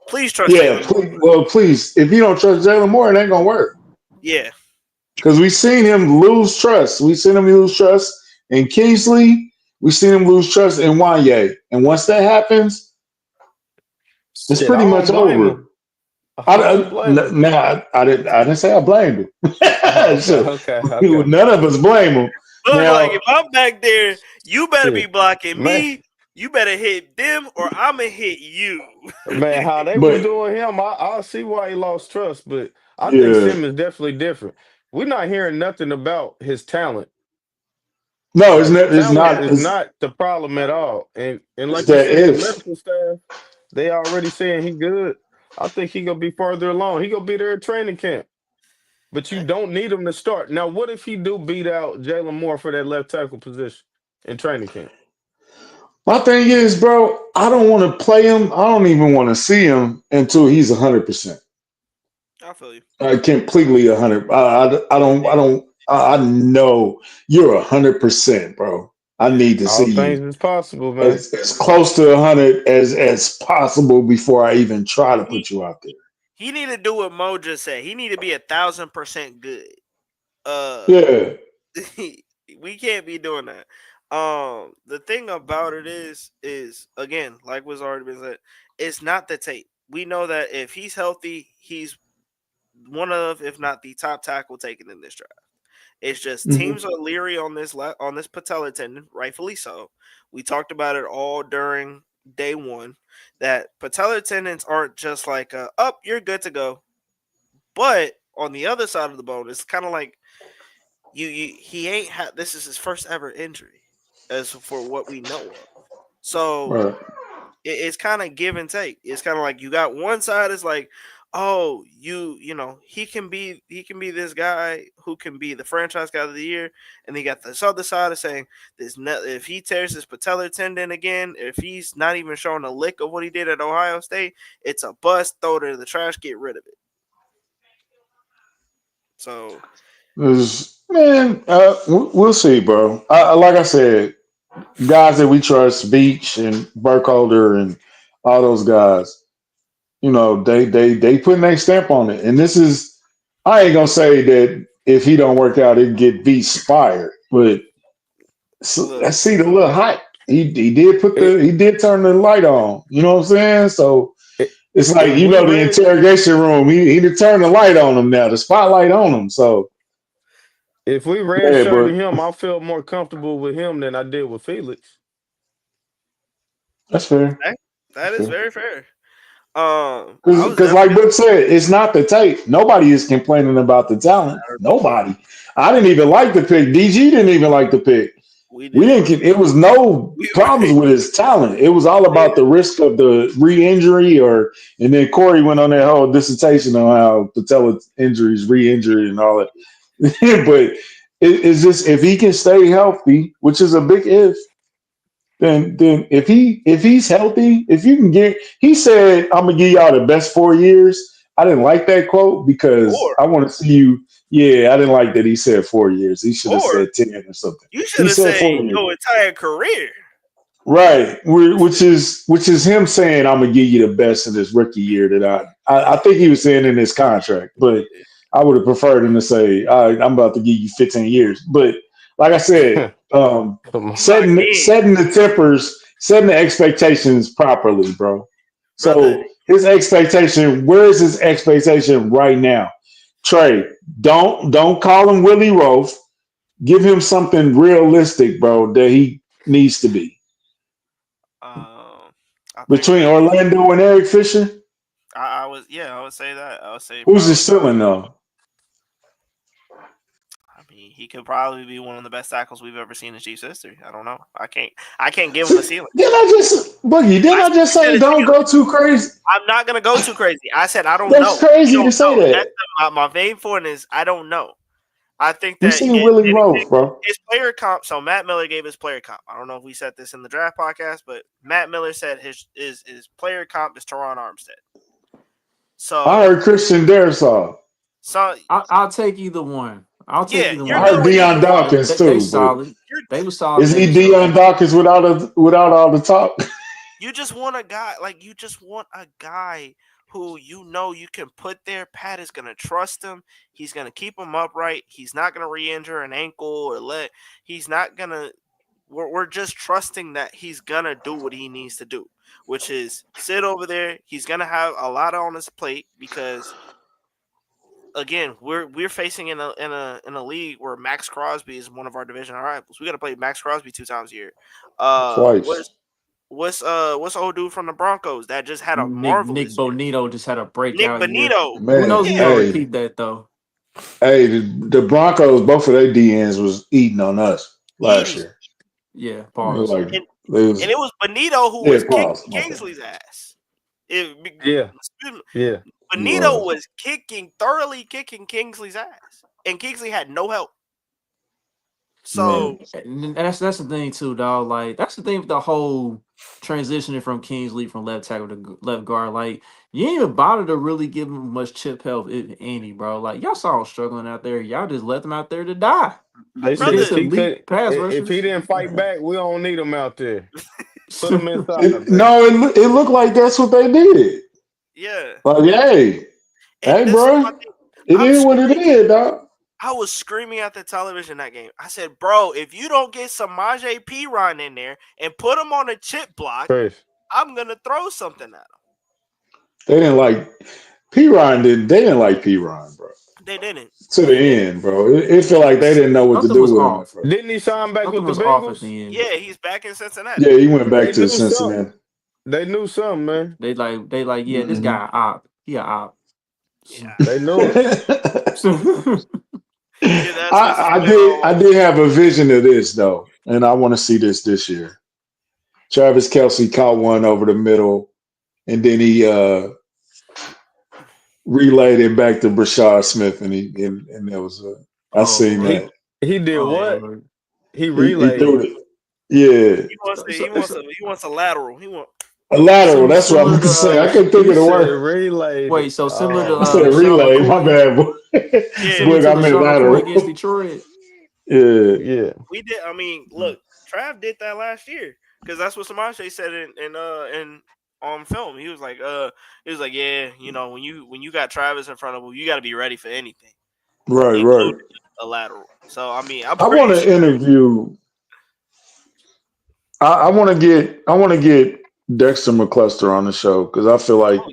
Please trust Yeah, Jalen Moore please, first. well, please. If you don't trust Jalen Moore, it ain't gonna work. Yeah, Because we've seen him lose trust. We've seen him lose trust in Kingsley. We've seen him lose trust in Wanye. And once that happens, it's Shit, I pretty much don't blame over. him. I don't blame him. I didn't say I blamed Oh, him. okay, So, okay, okay. none of us blame him. look like if Now, I'm back there, you better be Shit, blocking man, me. You better hit them, or I'm gonna hit you. man, how they was but doing him, I see why he lost trust, but I think yeah, Simmons definitely different. We're not hearing nothing about his talent. no, Like it's talent not. is not the problem at all. And It's like you that said, the if. medical staff, they already saying he good. I think he gonna be farther along. He gonna be there at training camp. But you don't need him to start. Now, what if he do beat out Jalen Moore for that left tackle position in training camp? My thing is, bro, I don't want to play him. I don't even want to see him until he's 100%. I feel you. Completely 100. I don't. I don't. I know you're 100%, bro. I need to All see you things is possible, man. as close to 100 as possible before I even try to He put you out there. he need to do what Mo just said. He need to be 1,000% good. Uh, Yeah. we can't be doing that. The thing about it is again, like was already been said, it's not the tape. We know that if he's healthy, he's one of, if not the top tackle taken in this draft. It's just Hmm. teams are leery on on this patella tendon, rightfully so. We talked about it all during day one that patella tendons aren't just like up, you're good to go. But on the other side of the bone, it's kind of like you he ain't had this is his first ever injury as for what we know of. So Right. it's kind of give and take. It's kind of like you got one side is like, oh, you know he can be this guy who can be the franchise guy of the year, and then you got this other side of saying if he tears his patellar tendon again, if he's not even showing a lick of what he did at Ohio State, it's a bust. Throw it in the trash, get rid of it. So Man, we'll see, bro. Like I said, guys that we trust, Veach and Burkholder and all those guys, they putting their stamp on it. And this is, I ain't gonna say that if he don't work out, it get Veach fired, but look, I see the little hype. He did It, he did turn the light on. You know what I'm saying? So it, it's like if we the red interrogation room. He did turn the light on him now, the spotlight on him. So if we yeah, redshirted but him, I felt more comfortable with him than I did with Felix. that's fair. that, that That's is fair. very fair. I was Because like definitely Book said, it's not the tape. Nobody is complaining about the talent. Nobody. I didn't even like the pick. DG didn't even like the pick. we We didn't didn't. personally. It was no We, problems with his talent. It was all about the risk of the re-injury, and then Corey went on that whole dissertation on how patella injuries, re-injury, and all that. But it's just if he can stay healthy, which is a big if, then if he's healthy, if you can get, he said, I'm gonna give y'all the best 4 years. I didn't like that quote because Or I want to see you. Yeah, I didn't like that he said 4 years. He should have or said 10 or something. you should He have said said 4 years. your entire career. Right, which is him saying I'm gonna give you the best in this rookie year that I think he was saying in his contract, but I would have preferred him to say all right, I'm about to give you 15 years. But like I said, Come on. Locked in, setting the tempers, setting the expectations properly, bro. brother. So his expectation, where is his expectation right now? Trey, don't call him Willie Roaf. Give him something realistic, bro, that he needs to be. I think Between maybe Orlando and Eric Fisher, I would say that. I would say who's the probably. ceiling though? I mean, he could probably be one of the best tackles we've ever seen in Chiefs history. I don't know. I can't give him a ceiling. Didn't I just Boogie? Didn't I I said just he said say a don't ceiling. go too crazy? I'm not gonna go too crazy. I said I don't That's know. We crazy to don't say know. That's that. my main point is I don't know. I think We that seen Willie Roaf, bro. his player comp. So Matt Miller gave his player comp. I don't know if we said this in the draft podcast, but Matt Miller said his player comp is Teron Armstead. I So heard Christian Darrisaw. so I'll take either one. I'll take yeah, either you're I one. good heard with Deion either one. Dawkins They too, but solid. You're They were solid. is They he were solid. Deion Dawkins without all the talk? You just want a guy you just want a guy who you can put there. Pat is gonna trust him. He's gonna keep him upright. He's not gonna re-injure an ankle or let. He's not gonna. We're just trusting that he's gonna do what he needs to do, which is sit over there. He's gonna have a lot on his plate because again, we're facing in a league where Max Crosby is one of our divisional rivals. We got to play Max Crosby 2 times a year. Twice. What's old dude from the Broncos that just had a Nick marvelous year? Bonito just had a Nick breakout year. Bonito. Who Man, knows? He Yeah, gonna hey, repeat that though. hey, the Broncos, both of their DNs was eating on us last eating. year. Yeah, It was pause. like And they and was it was Bonito who yeah, was kicking pause, my bad. Kingsley's ass. It, Yeah, yeah. He Bonito was. was thoroughly kicking Kingsley's ass, and Kingsley had no help. Man. So And that's the thing too, dog. Like that's the thing with the whole transitioning from Kingsley from left tackle to left guard. Like you ain't even bother to really give him much chip help, if any, bro. Like y'all saw him struggling out there. Y'all just left him out there to die They said brother, against if he elite could, pass if he rushers. didn't fight back, we don't need him out there. Put him inside, It, man. no, it looked like that's what they did. yeah, Like, hey, and this is my bro, thing. it I'm is what it screaming. is, dog. I was screaming at the television that game. I said, "Bro, if you don't get Samaje Perine in there and put him on a chip block, Chris. I'm gonna throw something at him." They didn't like P. Ryan. They didn't like P. Ryan, bro. They didn't. To the They didn't. end, bro. It felt like they didn't know what to Something do was with him at off. first. Didn't he sign back Something with the was off at Bengals? the end. Yeah, he's back in Cincinnati. Yeah, he went back They to knew something. Cincinnati. They knew something, man. They like, yeah, this Mhm. guy op. He a op. Yeah, They knew. either that's his I did have a vision of this though, and I want to see this year. Travis Kelsey caught one over the middle, and then he relayed it back to Brashard Smith, and there was I Oh seen Lord. He that he did Oh what? Lord. He he relayed threw it. it. Yeah, he wants So, to so, he wants so, a he wants a lateral. He want a lateral. That's what I similar meant to to say. I couldn't think He of the said word. relayed wait, it. so similar to Oh I said man. LaShawn relay. My McCoy. bad, boy. yeah. Similar Boy, to I meant LaShawn McCoy against lateral. Detroit. Yeah. Yeah. We did. I mean, Mm. look, Trav did that last year because that's what Samaje said in on film. He was like, yeah, when you got Travis in front of him, you got to be ready for anything, Right, right. including a lateral. So I mean, I'm I want pretty to sure. interview. I want to get Dexter McCluster on the show because I feel like Oh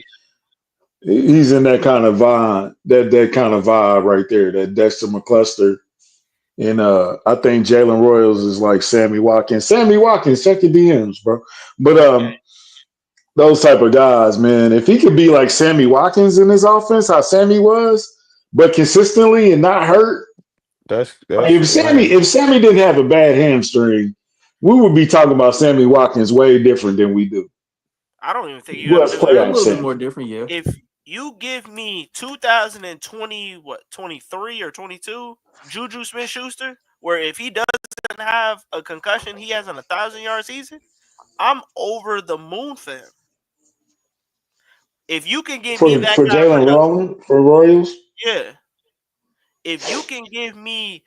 he's in that kind of vibe, that kind of vibe right there. That Dexter McCluster, and I think Jalen Royals is like Sammy Watkins. Sammy Watkins, check your DMs, bro. But yeah, those type of guys, man. If he could be like Sammy Watkins in his offense, how Sammy was, but consistently and not hurt. Like That's man. If Sammy didn't have a bad hamstring, we would be talking about Sammy Watkins way different than we do. I don't even think He you got to was do A that. playoff little bit Sammy. more different, yeah. If you give me 2020, 23 or 22, Juju Smith-Schuster, where if he doesn't have a concussion, he has an 1,000-yard season. I'm over the moon for him. If you can give for me that kind of Jalen production, Rowland for Royals. yeah. If you can give me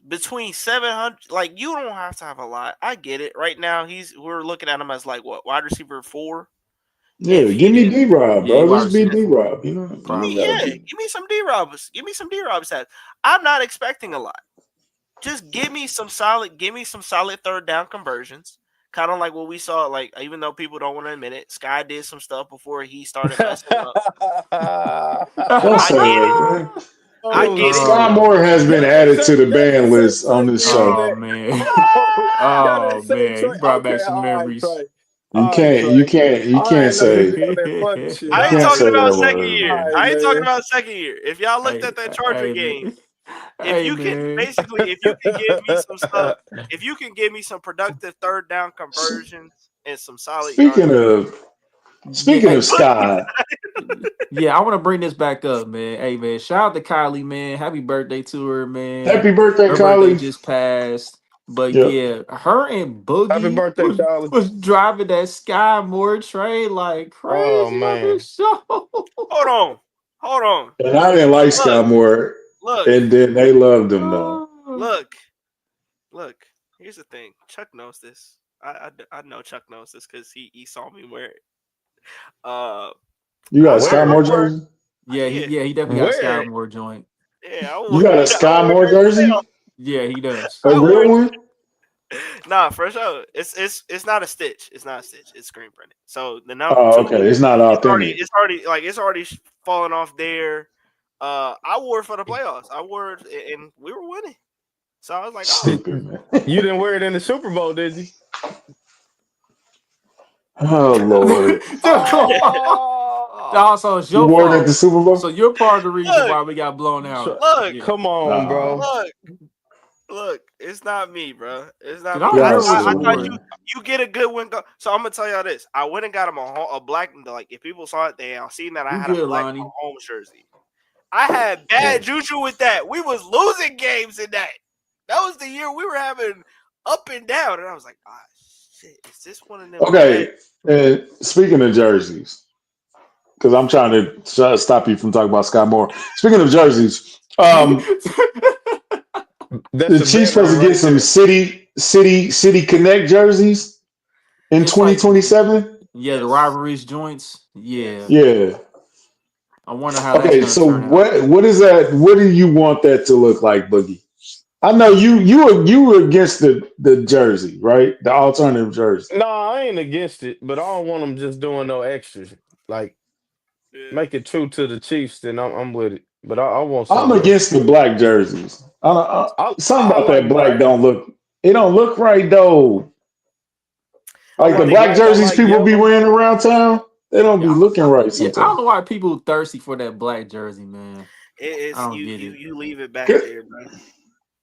between 700, like you don't have to have a lot. I get it. Right now, we're looking at him as like what, wide receiver 4. If Yeah, he give me didn't, D Rob, Yeah, he bro. wide Just be receiver D 4, Rob. You know, you probably. gotta be. give me some D Robs. Give me some D Rob stats. I'm not expecting a lot. Just give me some solid third down conversions. Kind of like what we saw, like even though people don't want to admit it, Sky did some stuff before he started messing up. Don't I say get it. that, man. I Oh get it. Sky shit! Moore has been Y'all can added say to the ban say list on this Trey show. Oh that. man. Y'all didn't Oh say man. Trey. You brought back Okay, some all right, memories. Trey. You All right, can't, you Trey. can't, you I can't ain't know you say, be on that funny shit. you I All ain't can't right, talking say about that man. second word, All year. man. right, I ain't talking man. about second year. If y'all looked Hey, at that Charger hey game, man. if Hey you can man. basically, if you can give me some stuff, if you can give me some productive third down conversions and some solid Speaking yardage, of, Yeah, speaking of Sky, yeah, I want to bring this back up, man. Hey, man, shout out to Kylie, man. Happy birthday to her, man. happy birthday, Her birthday Kylie. just passed. But Yep. yeah, her and Happy Boogie birthday, Kylie. was driving that Sky Moore train like Oh crazy on man. this show. hold on, hold on. And I didn't like Look, Sky Moore, look, and then they loved him though. look, look. Here's the thing. Chuck knows this. I know Chuck knows this because he saw me wear it. Uh, You got a Sky I Where? Moore wore jersey? yeah, He definitely got a Sky Where? Moore joint. yeah. I You wore got a I Sky wore Moore jersey? Yeah, he does. A I wore real one? Nah, for sure. It's not a stitch. It's not a stitch. It's screen printed. So the number Oh, two, okay. It's not authentic. it's already falling off there. I wore it for the playoffs. I wore it and we were winning. So I was like, oh, Did Stupid man. you didn't wear it in the Super Bowl, did you? Oh Lord. Oh, Also, it's You your wore it at the fault. Super So Bowl? you're part of the reason look, why we got blown out. look, Yeah. come on, bro. Nah. look, look. It's not me, bro. It's not Cause me. I I Y'all remember thought when I you silly, thought wore it. you man. you get a good one. So I'm gonna tell y'all this. I went and got him a black. Like if people saw it, they seen that I You had a good, black Lonnie. Mahomes jersey. I had bad juju with that. We was losing games in that. That was the year we were having up and down, and I was like, ah, shit, is this one of them bad? Okay. And speaking of jerseys, because I'm trying to stop you from talking about Sky Moore. Speaking of jerseys, That's the a Chiefs bet supposed one to get right some there. City Connect jerseys in It's like 2027. yeah, the Yes, rivalries joints. Yeah. yes. Yeah. I wonder how that's Okay. gonna So turn out. what is that? What do you want that to look like, Boogie? I know you were against the jersey, right? The alternative jersey. No, I ain't against it, but I don't want them just doing no extras. Like Yeah. make it true to the Chiefs, then I'm with it. But I want I'm something else. against the black jerseys. Something I about that like black black. don't look. It don't look right though. I Like the like black black. I jerseys like people be yellow. wearing around town, they don't be Yeah, looking right yeah. I don't sometimes. know why people thirsty for that black jersey, man. I It's don't get it. you leave it back 'Cause- there, bro.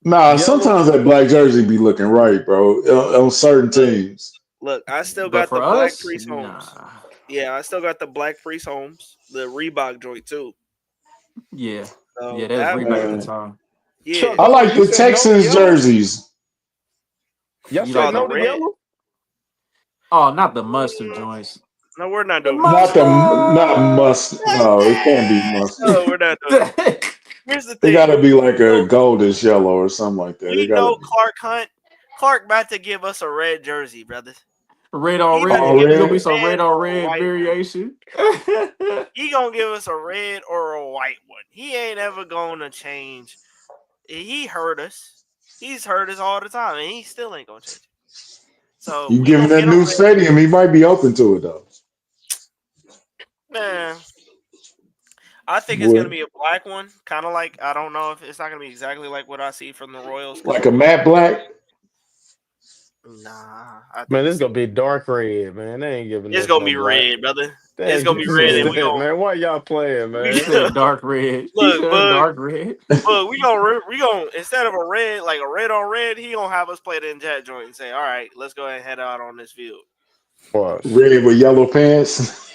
Nah, Yellow. sometimes that black jersey be looking right, bro, on certain Look, teams. look, I still But got the for black us, priest homes. nah. Yeah, I still got the black priest homes, the Reebok joint too. Yeah. Yeah, So that was that Reebok at the Man, time. yeah. Chuck, I hold on. like You the said no to Texans yellow? jerseys. Y'all You said like Oh, the no the to red. yellow? oh, not the mustard Mm, joints. no, we're not The doing Not mustard. the not mustard. must. No, it can't be mustard. No, we're not doing that. Here's the It got thing. to be like a goldish yellow or something like that. It We got to know be Clark Hunt. Clark about to give us a red jersey, brother. Red on He about to red. all give You us gonna be red. some a red red on or a red white one. variation? He gonna give us a red or a white one. He ain't ever gonna change. He hurt us. He's hurt us all the time, and he still ain't gonna change it. So You we give him gonna that get a new red. stadium, he might be open to it though. Man, I think it's gonna Would be a black one, kind of like I don't know if it's not gonna be exactly like what I see from the Royals because like the a Royals. matte black. Nah, I Man, think this it's is gonna be dark red, man. They ain't giving it's us gonna no be black. red, brother. They It's ain't gonna be He giving red, us and said that, man. Why y'all playing, he we man? said dark red. He look, said dark red. we gonna instead of a red like a red on red, he gonna have us play the jet joint and say, all right, let's go ahead and head out on this field. Watch. Red with yellow pants.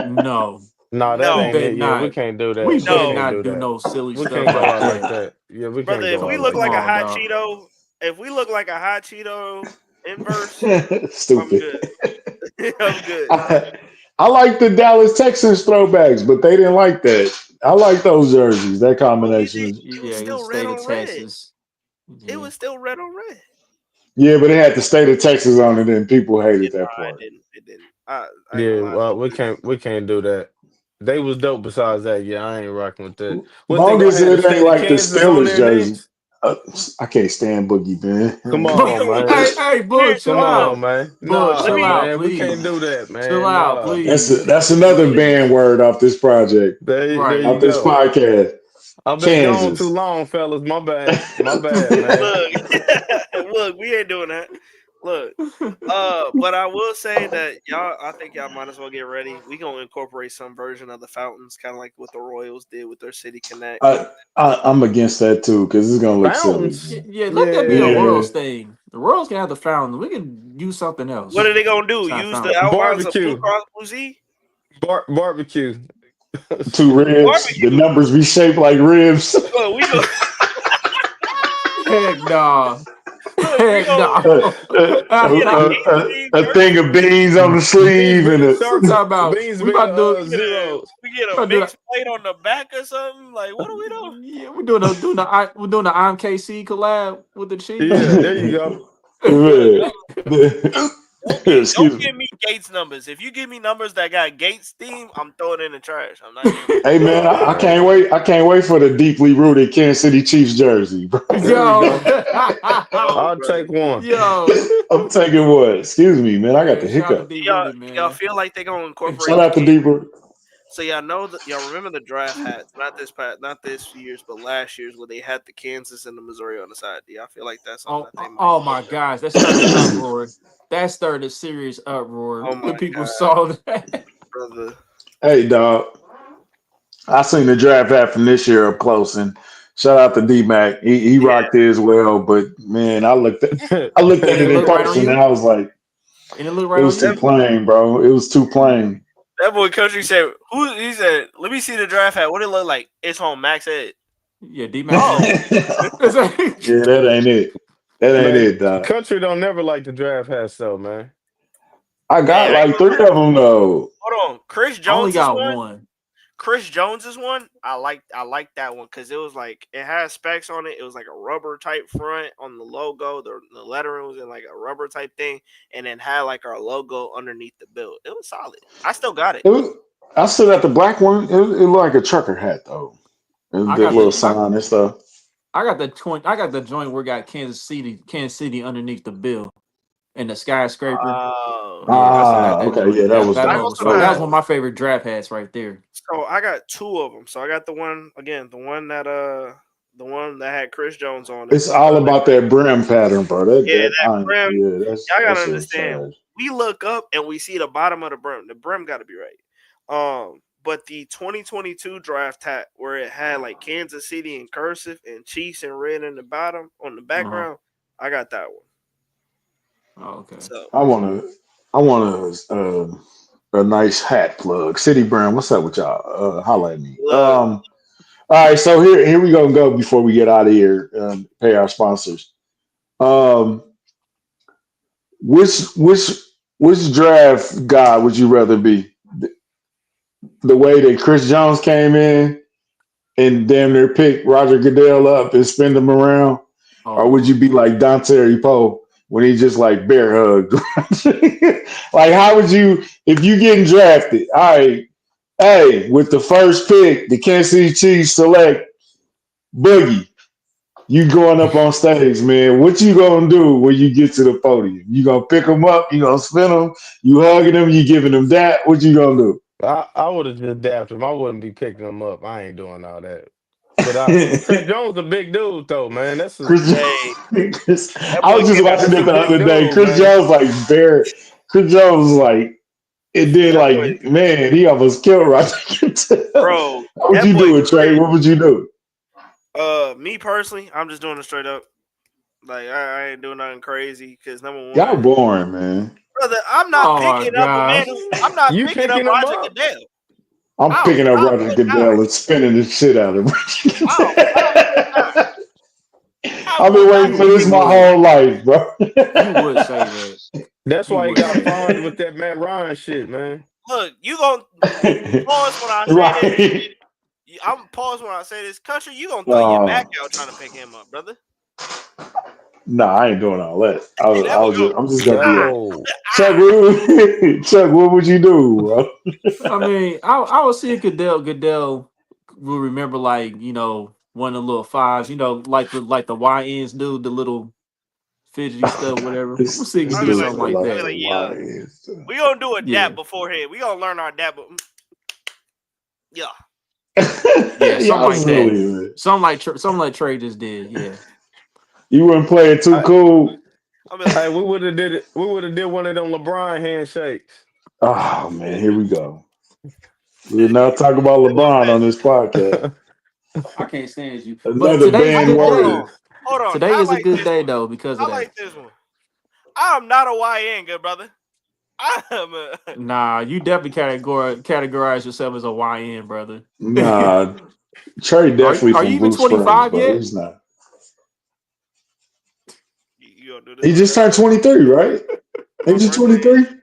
No. Nah, that We No, ain't better it. Yeah, we not. can't do We that. We better no, can't not do do that. no silly We stuff can't go like out like that. that. Yeah, we brother. can't If go we out look like Come like a that. on, hot dog. Cheeto, if we look like a hot Cheeto inverse, I'm Stupid. good. I'm good. I like the Dallas Texans throwbacks, but they didn't like that. I like those jerseys. That But we combination. did. It was Yeah, in the still red state of on red. Texas. It Yeah. was still red on red. Yeah, but it had the state of Texas on it, and people hated that Nah, it part. didn't. It didn't. I ain't gonna Yeah, lie. well, we can't do that. They was dope. Besides that, yeah, I ain't rocking with that. What they Long gonna as have the it ain't state of like the Kansas on Steelers there jersey. next? I can't stand Boogie, Come man. on, man. Hey, Boog, chill Come on, out. man. Boog, Let Nah, chill me. out, man. We can't please. do that, Chill man. out, Nah. please. That's another banned Please. word off this project, There Right. you off this go. podcast. I've been gone too Kansas. long, fellas. My bad. My bad, man. Look, look, we ain't doing that. Look, but I will say that y'all, I think y'all might as well get ready. We gonna incorporate some version of the fountains, kind of like what the Royals did with their City Connect. I'm against that too because it's gonna look silly. Fountains. Yeah, let that be a Yeah. Royals Yeah, thing. The Royals can have the fountain. We can use something What else are they gonna do? besides Use the fountain. outlines of Blue Barbecue. Cross Blue Sea? Barbecue. two ribs. The Barbecue. numbers be shaped like ribs. Look, we go. Heck no. Look, we Heck go. no. We get a KC A thing jersey. of beans on the Beans sleeve and being a Talk circle. about Beans we being about to do zeros. We get we a about to do mixed that. plate on the back or something. Like, what are we doing? Yeah, we're doing the I'm KC collab with the Chiefs. Yeah, there you go. Look, Yeah. don't Excuse me. give me Gates numbers. If you give me numbers that got Gates theme, I'm throwing it in the trash. I'm not doing Hey man, Oh I can't man. wait. I can't wait for the deeply rooted Kansas City Chiefs jersey, bro. There we Yo. go. Oh, I'll brother. take one. Yo. I'm taking what? Excuse me, man. I got Yeah, the shout out to hiccup. D Y'all, Rooted, y'all man. feel like they're gonna Shout incorporate the out to Kansas. deep rooted. So y'all know that y'all remember the draft hats, not this year's, but last year's, where they had the Kansas and the Missouri on the side. Do y'all feel like that's something Oh, that they might oh my incorporate? gosh, that started an uproar. That started a serious uproar Oh when my people god, saw that. brother! Hey dog, I seen the draft hat from this year up close, and shout out to D Mac. He Yeah, rocked his well, but man, I looked at And it it in looked right on person, and you. I was like, And it looked it right on was too that, you. plain, bro. It was too plain. that boy Country said, "Who?" He said, "Let me see the draft hat. What it look like? It's on Max Head." Yeah, D Mac Oh, ran. Yeah, that ain't it. That ain't Man, it, dog. country don't never like the draft hats though, man. I hey, got I ain't like gonna three lie. of them though. Hold on, Chris I only Jones is got one. one. Chris Jones is one. I like that one because it was like it had specs on it. It was like a rubber type front on the logo. The lettering was in like a rubber type thing, and then had like our logo underneath the build. It was solid. I still got it. It was, I still got the black one. It looked like a trucker hat though. It was I the got little the sign and stuff. I got the joint where it got Kansas City underneath the bill and the skyscraper. Yeah, I still got that Okay, yeah, joint. that That was that I mug dope. was also That fire. was That got was one of dope. my favorite draft hats right there. so I got two of them. So I got the one again, the one that had Chris Jones on it. It's all about that brim pattern, bro. Yeah, that brim. Yeah, Y'all that gotta shit was understand. trash. We look up and we see the bottom of the brim. The brim got to be right. But the 2022 draft hat where it had like Kansas City in cursive and Chiefs in red in the bottom on the Uh-huh. background, I got that one. Oh, okay. So I want a nice hat plug. City brand. What's up with y'all? Holla at me. look, All right, so here we gonna go before we get out of here. Pay our sponsors. Um, which which which draft guy would you rather be? The way that Chris Jones came in and damn near picked Roger Goodell up and spin him around, Oh or would you Lord. be like Dante Poe when he just like bear hugged? Like, how would you if you getting drafted? All right, hey, with the first pick, the Kansas City Chiefs select Boogie. You going up on stage, man. What you gonna do when you get to the podium? You gonna pick them up? You gonna spin them? You hugging them? You giving them that? What you gonna do? I would have just dapped him. I wouldn't be picking him up. I ain't doing all that. But Chris Jones a big dude though, man. hey, that I boy was just came out. watching That's a it the big other day. dude, Chris man. Jones like bear. Chris Jones was like it did That boy, like man. He almost killed Roger Goodell. bro, What would that you boy do it, Trey? Chris. What would you do? Me personally, I'm just doing it straight up. Like I ain't doing nothing crazy because number Y'all one, boring, man. brother, I'm not Oh my picking up a man gosh. who I'm not You picking up picking him Roger up? Goodell. I'm picking up I Roger would not. Goodell and spinning the shit out of I would not. Roger Goodell. I I've been waiting for this You my would. whole life, bro. You would say that. That's You why he would got say that. fined with that Matt Ryan shit, man. Look, you gonna pause when I say this. Right. I'm pause when I say this. Country, you gonna throw your back Uh, out trying to pick him up, brother. nah, I ain't doing all that. See, there we go. I'm just gonna be a No. Chuck. Chuck, what would you do, bro? I mean, I would see Goodell will remember like, one of the little fives, like the YNs do, the little fidgety stuff, whatever. I'm gonna This see if he this I'll do be dude like, something feel like I'll like be that. like, the yeah. Lions. We gonna do a Yeah. dap beforehand. We gonna learn our dap. Yeah. Yeah, something Y'all like that. silly, man. Something like Trey just did. Yeah. You wouldn't play it too I, cool. I'll be like, hey, we would have did it. We would have did one of them LeBron handshakes. Oh man, here we go. We'll now talk about LeBron on this podcast. I can't stand you. But Another today's a banned good hold day. word. on. Hold on. Today I is a like good this day one. though because I of that. like this one. I'm not a YN, good brother. I am a Nah, you definitely categorize yourself as a YN, brother. Nah, Trey definitely Are you from even Blue Springs, 25 bro. yet? He's not. you gonna do this He like just that? turned 23, right? He My just birthday 23.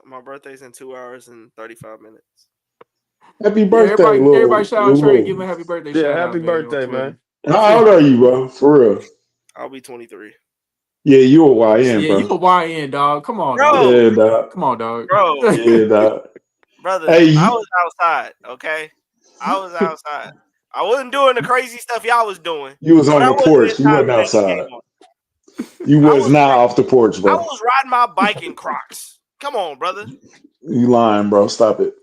my birthday's in 2 hours and 35 minutes. Happy Yeah, birthday, everybody little shout out Trey, give him little. a happy birthday Yeah, shout out, happy man, on birthday, Twitter. man. How old are you, bro? For real? I'll be 23. Yeah, you a YN, Yeah, you bro. a YN, dog. Come on, dog. Bro, Yeah, dog. Come on, dog. bro, Yeah, dog. brother, Hey, I was outside, okay? I was outside. I wasn't doing the crazy stuff y'all was doing, you was but on I the wasn't porch. You inside wasn't when that shit outside. came on. You I was was not off the porch, I bro. was riding my bike in Crocs. Come on, brother. You lying, bro. Stop it.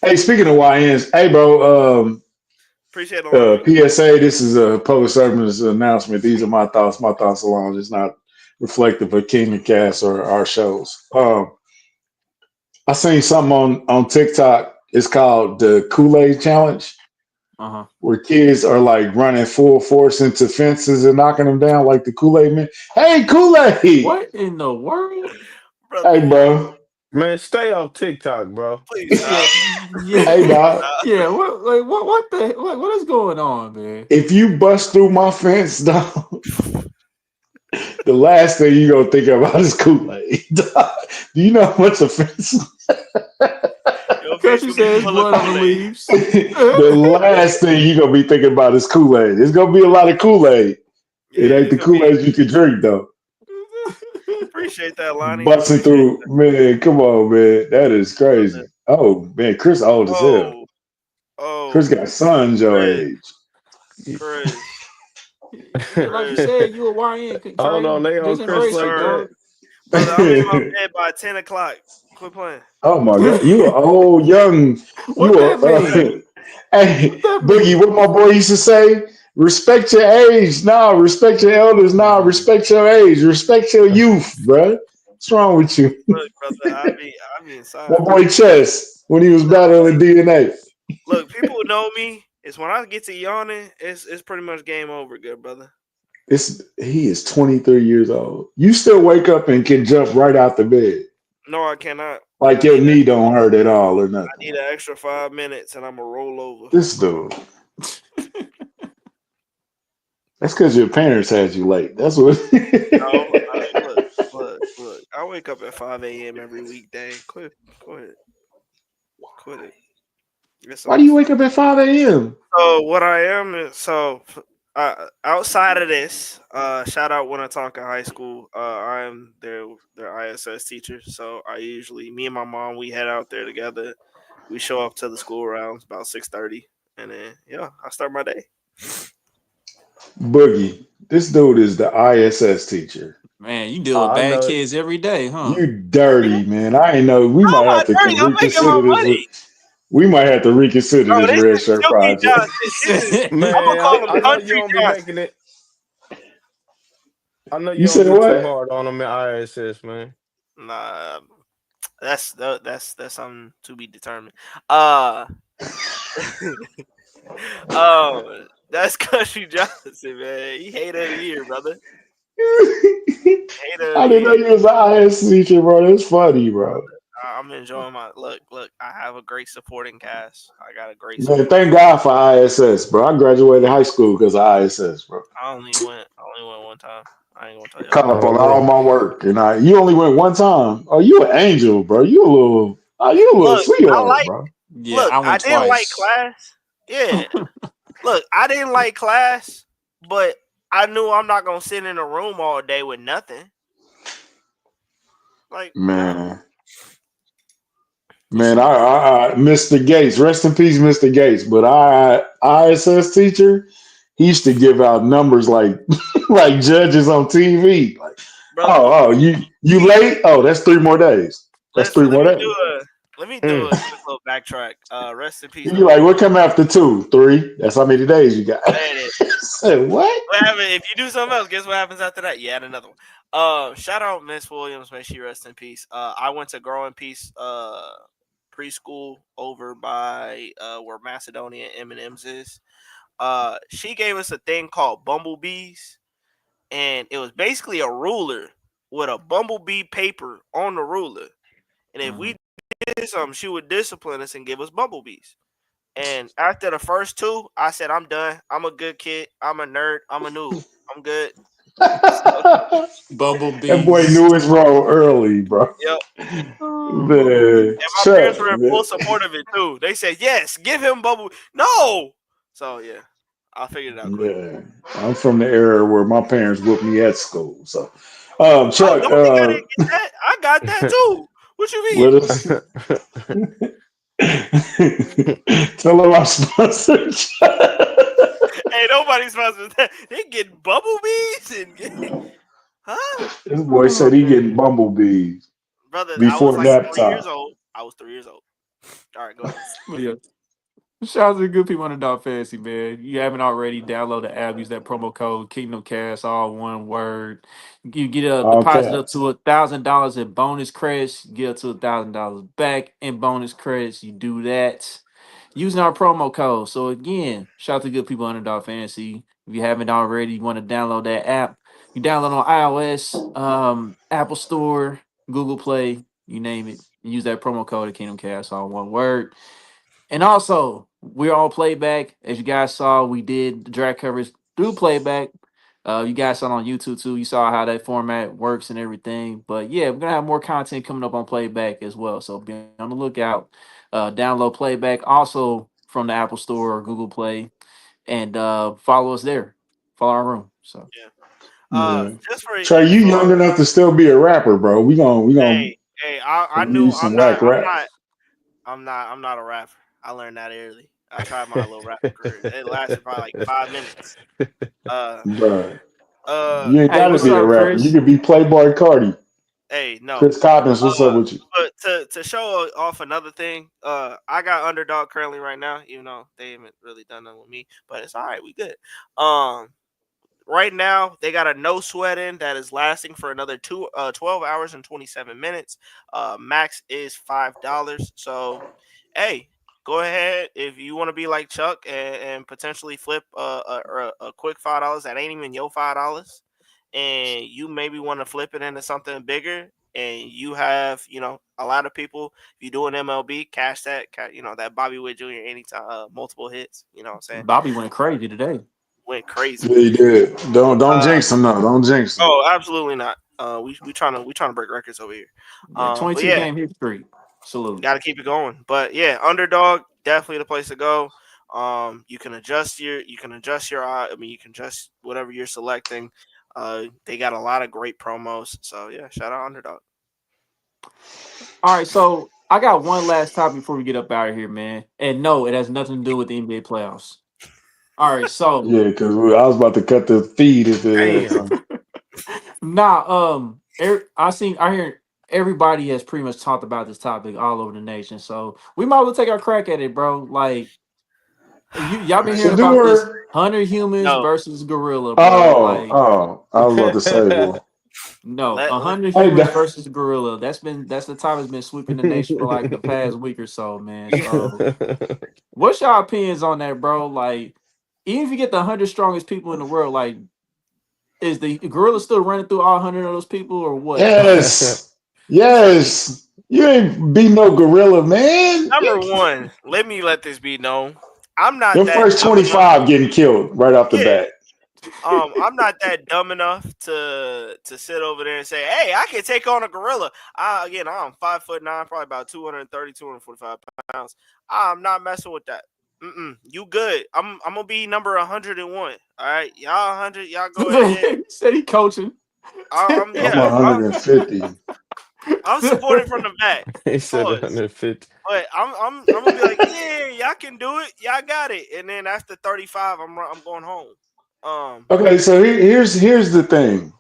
Hey, speaking of YNs, hey, bro. Appreciate it, Lonnie. PSA. This is a public service announcement. These are my thoughts. My thoughts alone. It's not reflective of Kingdom Cast or our shows. I seen something on TikTok. It's called the Kool-Aid Challenge, Uh-huh. where kids are like running full force into fences and knocking them down like the Kool-Aid man. Hey, Kool-Aid! What in the world? Hey, Brother, bro. Man, stay off TikTok, bro. please Yeah, stop. yeah, Hey, Please dog. stop. yeah. What is going on, man? If you bust through my fence, dog, the last thing you gonna think about is Kool-Aid. Dog. Do you know how much offense? Your face Country gonna be says full of blood on the Kool-Aid. leaves. The last thing you gonna be thinking about is Kool-Aid. It's gonna be a lot of Kool-Aid. Yeah, It ain't it's the gonna be. Kool-Aid you can drink though. Appreciate that, Lonnie. Busting Appreciate through, man. Come on, man. That is that. crazy. Oh man, Chris old as hell. Oh, Chris oh, got sons your Chris, age. Chris, Yeah, like you said, you a YN, Hold Trey. on, they on Just no, Chris embrace it, like sir, that. dog. brother. I'm in my bed by 10 o'clock. Quit playing. Oh my god, you are old, young. What You that are. mean? What Hey, that Boogie, mean? what my boy used to say? Respect your age. Nah, respect your elders. Nah, respect your age. Respect your youth, bruh. What's wrong with you? Look, brother, I be My inside, boy brother. Chess, when he was Look, battling DNA. look, people who know me. It's when I get to yawning, it's pretty much game over, good brother. He is 23 years old. You still wake up and can jump right out the bed. No, I cannot. Like your knee don't hurt at all or I nothing. need an extra 5 minutes, and I'm a roll over. This dude. That's because your parents had you late. That's what. No, look. I wake up at 5 a.m. every weekday. Quit it. It's Why do you off. wake up at 5 a.m.? So what I am is outside of this, shout out Winnetonka High School. I am their ISS teacher. So I usually me and my mom we head out there together. We show up to the school around about 6:30, and then yeah, I start my day. Boogie. This dude is the ISS teacher. Man, you deal with I bad know. kids every day, huh? You dirty, man. I ain't know. We How might am I have to dirty? I'm making my reconsider this. money, We might have to reconsider bro. this This Red is Shirt Silky Project. Johnson. He This is said, I'm gonna Man, call him I know you Country don't be Johnson. making it. I know You you don't said be too what? hard on them at ISS, man. Nah, that's something to be determined. Uh, oh, that's Country Johnson, man. He hater of the year, brother. Hater of I the didn't know year. you was an IS teacher, bro. That's funny, bro. I'm enjoying my look. Look, I have a great supporting cast. I got a great Man, supporting. thank God for ISS, bro. I graduated high school because of ISS, bro. I only went time. I ain't gonna tell y'all Caught that. up Oh on all man. my work, and you only went one time. Oh, you an angel, bro. You a little Look, I sweetheart, like. bro. Yeah, Look, I I went didn't like twice. class. Yeah. Look, I didn't like class, but I knew I'm not gonna sit in a room all day with nothing. Like, nah. Man, You man, see me? Mr. Gates, rest in peace, Mr. Gates. But ISS teacher, he used to give out numbers like like judges on TV. Like, Brother. you late? Oh, that's 3 more days. That's three Let more me days. do a let me do Mm. a quick little backtrack. Rest in peace, You like, Uncle what Will. come after 2? 3. That's how many days you got. There it is. Said what? What happened if you do something else? Guess what happens after that? You add another one. Shout out Miss Williams. May she rest in peace. I went to Grow in Peace preschool over by where Macedonia M and M's is. She gave us a thing called bumblebees, and it was basically a ruler with a bumblebee paper on the ruler. And if we Mhm. did something, she would discipline us and give us bumblebees. And after the first two, I said, I'm done. I'm a good kid. I'm a nerd. I'm a noob. I'm good. So, That boy Bumblebees. knew his role early, bro. yep. Oh, Man, bumblebees. And my parents Chuck, were in full support of it too. They said, yes, give him bubble. No. So, yeah, I figured it out quick. yeah, I'm from the era where my parents whooped me at school. So, Oh, Chuck, don't think I didn't get that. I got that too. What you let mean? us tell him our sponsor. Hey, nobody's sponsored that. They get bumblebees and huh? This boy Oh said he getting man. bumblebees Brother, I was before like nap 3 years time. old. I was 3 years old. All right, go ahead. But yeah. Shout out to the good people on the Dog Fantasy, man. You haven't already, download the app, use that promo code Kingdom Cast, all one word. You get a All deposit up caps. to $1,000 in bonus credits. You get up to $1,000 back in bonus credits. You do that using our promo code. So again, shout out to good people on the Dog Fantasy. If you haven't already, you want to download that app. You download on iOS, Apple Store, Google Play, you name it. Use that promo code at Kingdom Cast, all one word. And also, we're all playback. As you guys saw, we did the draft coverage through playback. You guys saw it on YouTube too. You saw how that format works and everything. But yeah, we're gonna have more content coming up on playback as well. So be on the lookout. Download playback also from the Apple Store or Google Play, and follow us there. Follow our room. So Yeah. Yeah. Just for Trey, you for young enough to still be a rapper, bro. We gonna I give knew you some whack raps. I'm not a rapper. I learned that early. I tried my little rapping career. It lasted probably like 5 minutes. Uh Bro, uh you ain't hey, gotta what's be a up, rapper. You Chris? could be Playboy Cardi. no. Chris Coppins, what's up Uh with you? but to show off another thing, I got underdog currently right now, even though they haven't really done nothing with me, but it's all right, we good. Um Right now, they got a no sweat in that is lasting for another 12 hours and 27 minutes. Max is $5. So, hey, go ahead if you want to be like Chuck and potentially flip a quick $5 that ain't even your $5, and you maybe want to flip it into something bigger. And you have, a lot of people. If you do an MLB, cash that, that Bobby Witt Jr. anytime, multiple hits. You know what I'm saying? Bobby went crazy today. Went crazy. Yeah, he did. Don't Uh, jinx him, no. Don't jinx him. Oh, absolutely not. We trying to break records over here. Yeah, But 22 yeah, game hit streak. Salute. got to keep it going. But yeah, underdog definitely the place to go. You can adjust your I mean, you can adjust whatever you're selecting. They got a lot of great promos. So yeah, shout out underdog. All right, so I got one last topic before we get up out of here, man. And no, it has nothing to do with the NBA playoffs. All right, so Yeah, because I was about to cut the feed if it Damn. nah, I hear everybody has pretty much talked about this topic all over the nation. So we might as well take our crack at it, bro. Like y'all been hearing about this Shador. 100 humans No, versus gorilla, bro. Oh, Like oh. I was about to say, boy. no, let, a let hundred Hey, humans versus gorilla. That's the time that's been sweeping the nation for like the past week or so, man. So what's your opinions on that, bro? Like, even if you get the 100 strongest people in the world, like, is the gorilla still running through all 100 of those people, or what? Like, yes. Yes. You ain't be no gorilla, man. number one, let me let this be known. I'm not Your that first tough of a 25 getting killed right off the yeah. bat. I'm not that dumb enough to sit over there and say, "Hey, I can take on a gorilla." Again, I'm 5'9", probably about 230, 245 pounds. I'm not messing with that. You good? I'm gonna be number 101. All right, y'all 100. Y'all go ahead. He said he coaching. I'm I'm yeah. 150. I'm supporting from the back. He said Pause. 150. But I'm gonna be like, yeah, y'all can do it. Y'all got it. And then after 35, I'm going home. Okay, so here's the thing.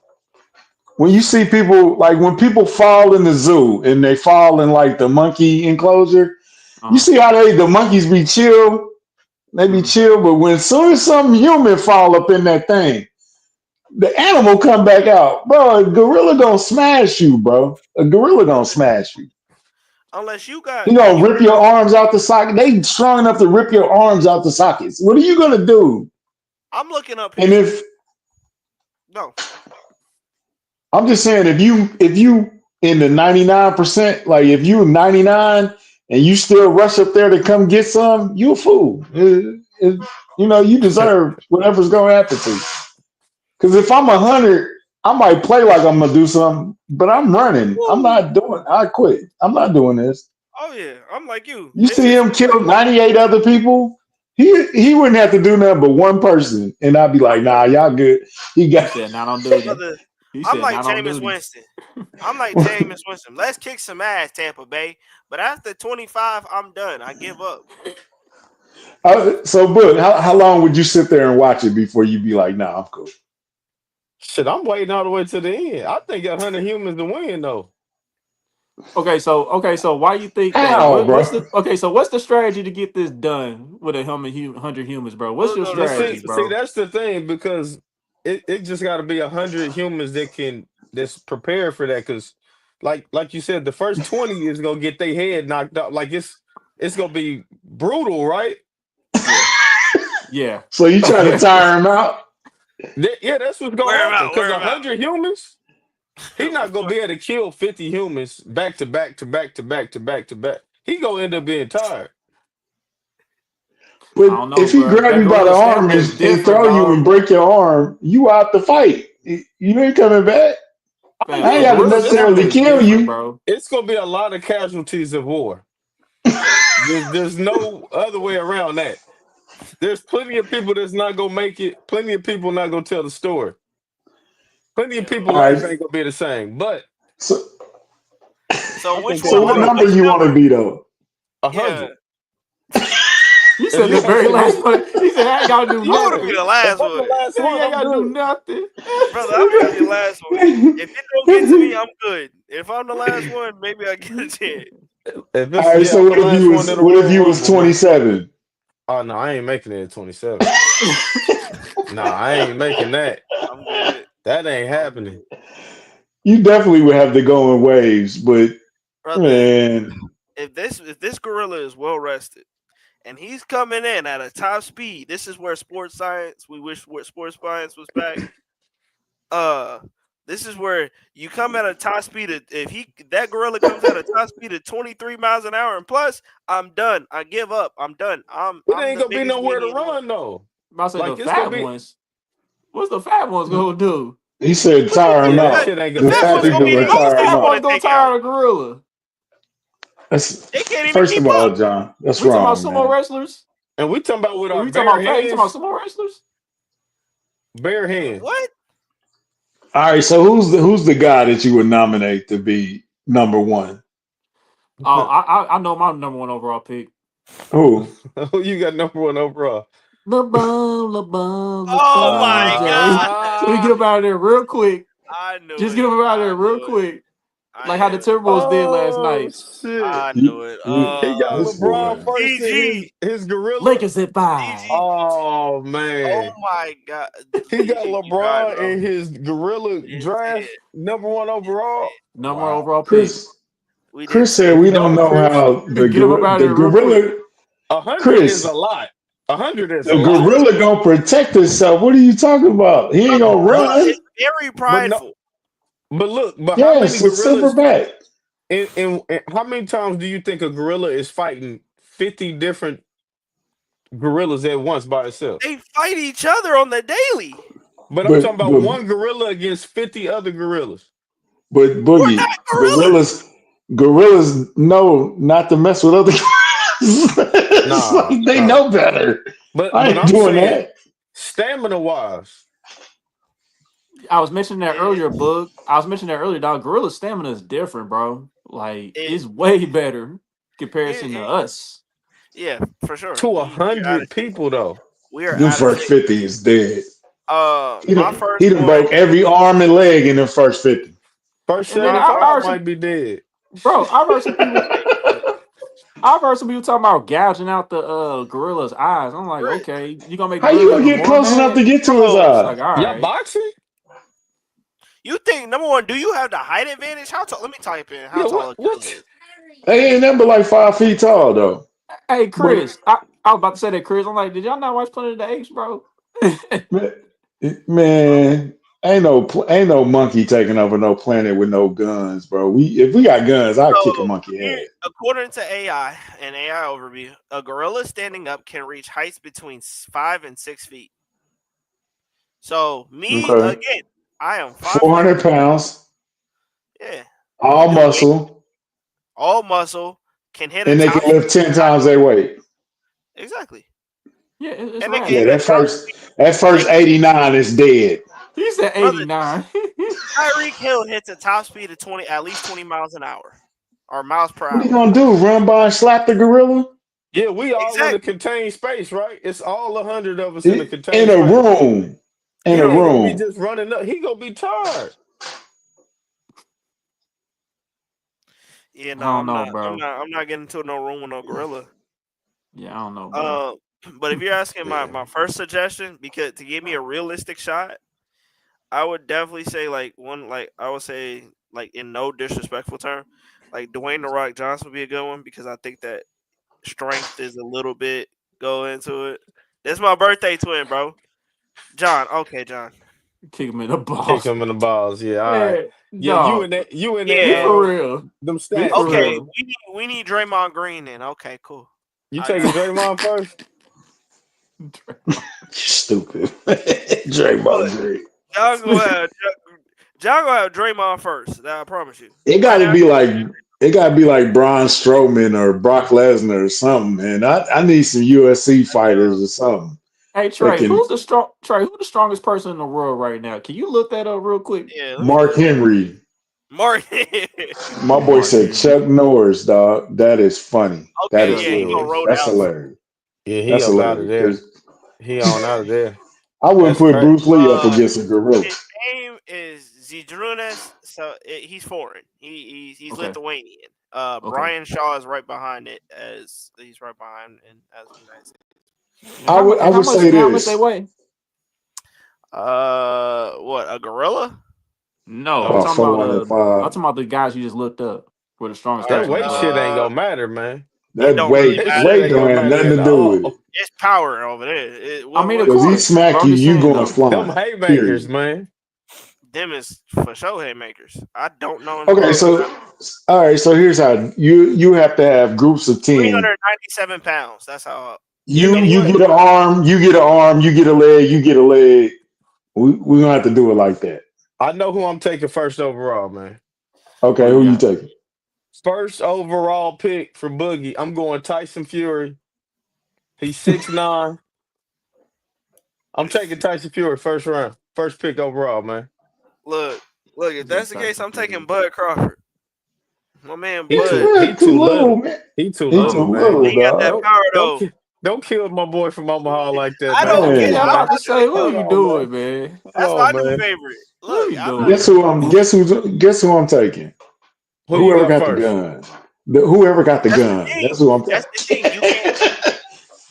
When you see people like when people fall in the zoo and they fall in like the monkey enclosure, you Uh-huh. see how the monkeys be chill. They be Mhm. chill, but when soon as some human fall up in that thing, the animal come back out, bro. A gorilla gonna smash you, bro. A gorilla gonna smash you. Unless you He got gonna you. rip your arms out the socket. They strong enough to rip your arms out the sockets. What are you gonna do? I'm looking up And his. if No, I'm just saying, if you in the 99%, like if you 99 and you still rush up there to come get some, you a fool. You deserve whatever's gonna happen to you. Because if I'm 100, I might play like I'm gonna do something, but I'm running. I'm woo. not doing. I quit. I'm not doing this. Oh yeah, I'm like you. You see It's him like, kill 98 other people. He wouldn't have to do nothing but one person, and I'd be like, nah, y'all good. He He got. said not on duty. brother. He I'm said like not on Jameis duty. Winston. I'm like Jameis Winston. Let's kick some ass, Tampa Bay. But after 25, I'm done. I give up. So, but how long would you sit there and watch it before you be like, nah, I'm cool? Shit, I'm waiting all the way to the end. I think 100 humans to win though. Okay, so why you think that? How, What's bro? the so what's the strategy to get this done with 100 humans, bro? What's We'll your go to But see, strategy, Princeton. see, bro? that's the thing because it just got to be 100 humans that's prepared for that. Because, like you said, the first 20 is gonna get their head knocked out. Like it's gonna be brutal, right? Yeah, yeah. So you try to tire him out? Yeah, that's what's gonna Worry happen. about. Because Worry a about. hundred humans, he not gonna be able to kill 50 humans back to back to back to back to back to back. He gonna end up being tired. I But don't know, if he bro. grab That you by the gorilla arm stamina is and different, throw you and dog. break your arm, you out the fight. You ain't coming back. Oh Fam, I a ain't yeah, got to but gorilla listen, stamina necessarily is kill different, you. bro. it's gonna be a lot of casualties of war. There's no other way around that. There's plenty of people that's not gonna make it. Plenty of people not gonna tell the story. Plenty of Yo. people All life right. ain't gonna be the same. But So, I So which think one? so what Hold on. everybody number Which you want to number? be though? 100. Yeah. He If said you the ask very me, last one. He said I ain't gotta do I want to be nothing. the if last I'm the one, He last said you one, ain't I'm gotta do good. nothing. brother. I'm gonna be the last one. If it don't get to me, I'm good. If I'm the last one, maybe I get a chance. If All it's right. yeah, So I'm what the if last you one was in the what if Royal you was Rumble, man. 27? Oh no, I ain't making it at 27. Nah, I ain't making that. I'm good. That ain't I'm happening. good, You definitely would have to go in waves, but brother. man, If this gorilla is well rested and he's coming in at a top speed, this is where sports science. We wish sports science was back. Uh, this is where you come at a top speed of if he that gorilla comes at a top speed of 23 miles an hour and plus, I'm done. I give up. I'm done. I'm It I'm ain't the gonna be biggest nowhere to weenie in the world. run though. About to say the Like it's gonna fat be ones. What's the fat ones gonna do? he said What do you tire mean him yeah, the that fat out. shit ain't the gonna The fat that fat one's shit gonna ain't people be gonna gonna the How happen. the tire easiest him fat one ones to out. gonna take out? tire a gorilla? They can't even First keep of all, up. John, that's We talking about wrong, sumo man. wrestlers? And we talking about with Or our we talking bare about fat? You talking about hands, sumo wrestlers? bare hands. What? All right, so who's the guy that you would nominate to be number one? Oh, I know my number one overall pick. Who? Who you got number one overall? Oh my Jay. god! So we get Ah, up out of there real quick. I knew Just get it. up out of I there real knew it. quick. I Like how knew the it. Timberwolves did last oh night. shit. I You, knew it. He got this LeBron boy. first in his DG, his gorilla. Lakers at 5. DG. Oh Oh man. my god, He got DG, you right, LeBron bro. in his gorilla It's draft, it. number one It's overall. it. Number one Wow. overall pick. Chris We didn't Chris say said we it. don't No, know Chris. how Get up out of the there real quick. gorilla 100 is a Chris lot. 100 is a the lot. gorilla gonna protect himself. What are you talking about? He Bro, ain't the gonna gorilla is run. very But no, prideful. but look, but how many Yes, it's gorillas silverback. in how many times do you think a gorilla is fighting 50 different gorillas at once by itself? They fight each other on the daily. But I'm talking but about but one gorilla against 50 other gorillas. but We're Boogie, not gorillas. gorillas know not to mess with other. It's Nah, like they nah. know better. I But ain't I'm doing saying that. stamina wise. I was mentioning that It, earlier, Bug. I was mentioning that earlier, dog. Gorilla stamina is different, bro. Like, it, it's way better comparison to it, us. yeah, for sure. To a We are out of hundred shape. people though. We are Them out of first shape. 50 is dead. My first He done one. broke every arm and leg in the first 50. First And then My 75 I heard first. might some, be dead. bro. I've heard some people. Hey, look, I've heard some people talking about gouging out the gorilla's eyes. I'm like, Chris, okay, you gonna make the How you gorilla gonna even get more close enough to mad? get to his bro, It's eye? like, all Y'all right. boxing? you think number one? Do you have the height advantage? How tall? Let me type in how Yeah, tall a gorilla what? is. They ain't number like 5 feet tall though. Hey, But Chris, I was about to say that, Chris. I'm like, did y'all not watch Planet of the Apes, bro? man, ain't no monkey taking over no planet with no guns, bro. If we got guns, I'll kick a So monkey here, head. according to AI and AI overview, a gorilla standing up can reach heights between 5 and 6 feet. So me Okay. again, I am 5 feet. 400 pounds, Yeah, can all do it. muscle, All muscle, can hit a and they can top speed lift 10 times their weight. exactly, Yeah, it's and they can Yeah, hit rapping. a top speed. that They first can, 89 is dead. He said brother 89. Tyreek Hill hits a top speed of at least 20 miles an hour or miles per What are you hour. gonna do? Run by and slap the gorilla? Yeah, we all in a Exactly. contained space, right? It's all 100 of us in a In contained a space. room. In He a ain't gonna be room. just running up. He gonna be tired. Yeah, I no, don't I'm know, not. I'm bro. not. I'm not getting into no room with no gorilla. Yeah, I don't know, bro. Uh, but if you're asking my Damn. first suggestion, because to give me a realistic shot, I would definitely say like one like I would say like in no disrespectful term, like Dwayne the Rock Johnson would be a good one because I think that strength is a little bit go into it. That's my birthday twin, bro. John. Okay, John. Kick him in the Kick balls. him in the balls. Yeah, all right. Yeah, Yeah, you in dog. that Be Yeah. for real. them Be for stats, Okay. man. real. We need Draymond Green then. Okay, cool. You I taking got Draymond first? You stupid. Draymond look. Green. John gonna have John gonna have Draymond first. That I promise you. It Right gotta be after. like Braun Strowman or Brock Lesnar or something, man. I need some USC fighters or something. Hey That Trey, can who's the strongest person in the world right now? Can you look that up real quick? Yeah. Let me Mark look. Henry. Mark. My boy Mark said Henry. Chuck Norris, dog. That is funny. That Okay. is Chuck Yeah. He gonna hilarious. roll Norris. the That's house. hilarious. Yeah, he That's up out of hilarious. there. 'Cause He on out of there. I wouldn't That's put crazy. Bruce Lee up against a gorilla. His name is Zydrunas. So he's foreign. He's Okay. Lithuanian. Okay. Brian Shaw is right behind it as he's right behind and as the United States. And how much? I And how would much? say And how much they this. weigh? What a gorilla? No, I'm Oh, About talking about 405. I'm talking about the guys you just looked up. Were the strongest All that right. person in the weight shit world. ain't gonna matter, man. It That don't really weight That matter. shit weight ain't don't gonna have matter nothing at to do with it. all. It's power over there. I mean, of Because he course, smack but I'm you, just you saying going though. Them flying. haymakers, Period. man. them is for sure haymakers. I don't know in the Okay, world. so all right, so here's how you have to have groups of 10. 397 pounds. That's how. You know You what? get an arm, you get an arm, you get a leg, you get a leg. We're gonna have to do it like that. I know who I'm taking first overall, man. Who Okay, you who you got? taking? First overall pick for Boogie. I'm going Tyson Fury. He's 6'9". I'm taking Tyson Fury first round. First pick overall, man. Look, look. If He said that's the case, Tyson I'm taking Fury. Bud Crawford. My man He Bud. too Bro, he too too little, little. man. He too He little, too man. little, He got that dog. Don't power don't though. ki- don't kill my boy from Omaha like that, I man. don't care. Yeah, I'm Man, I'm about to about to. say, what are Hold you on, man. doing, man? That's Hold my on, new man. favorite. What are Look, you I'm not. guess doing? who I'm taking? Who you Whoever got got the first? gun. Whoever got the That's the gun. thing. That's who I'm That's the thing. taking.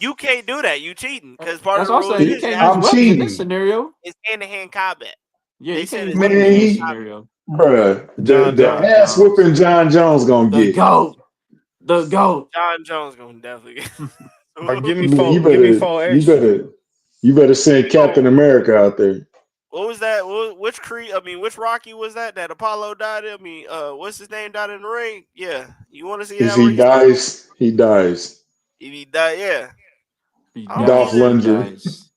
You can't do that. You cheating because part of That's the what I'm rules saying. You is can't it has use I'm to be weapons in this cheating. scenario. it's hand to hand combat. Yeah, They you can't said use it's hand to weapons in hand this Man, combat. scenario. bruh, John the John. John ass Jones, whooping John Jones gonna the get. goat, the goat. John Jones gonna definitely get. Or give me Man, four. Give me four extra. you better send We gon' Captain America out there. what was that? Which Creed? I mean, which Rocky was that? That Apollo died. I mean, what's his name died in the ring? Yeah, you want to see If that where he he started? dies, he dies. If he died, yeah. He I don't Dolph dies. either. He Lundgren. dies.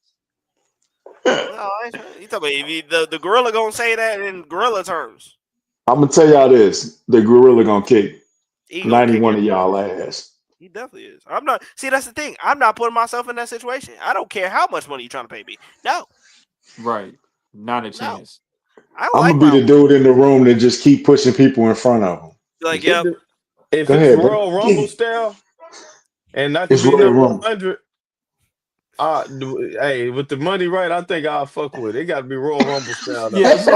No, you talking about if the gorilla gonna say that in gorilla terms. I'm gonna tell y'all this: the gorilla gonna kick He gonna kick 91 it. of y'all ass. He definitely is. I'm not. See, that's the thing. I'm not putting myself in that situation. I don't care how much money you're trying to pay me. No, Right. Not a no. chance. I I'm like gonna be my the dude in the room that just keep pushing people in front of him. like. It Yep. de- if Go it's ahead, bro. Royal Yeah, Rumble style and not to it's be Royal number Rumble. 100, hey, with the money right, I think I'll fuck with it. It got to be Royal Rumble style though. Yeah, so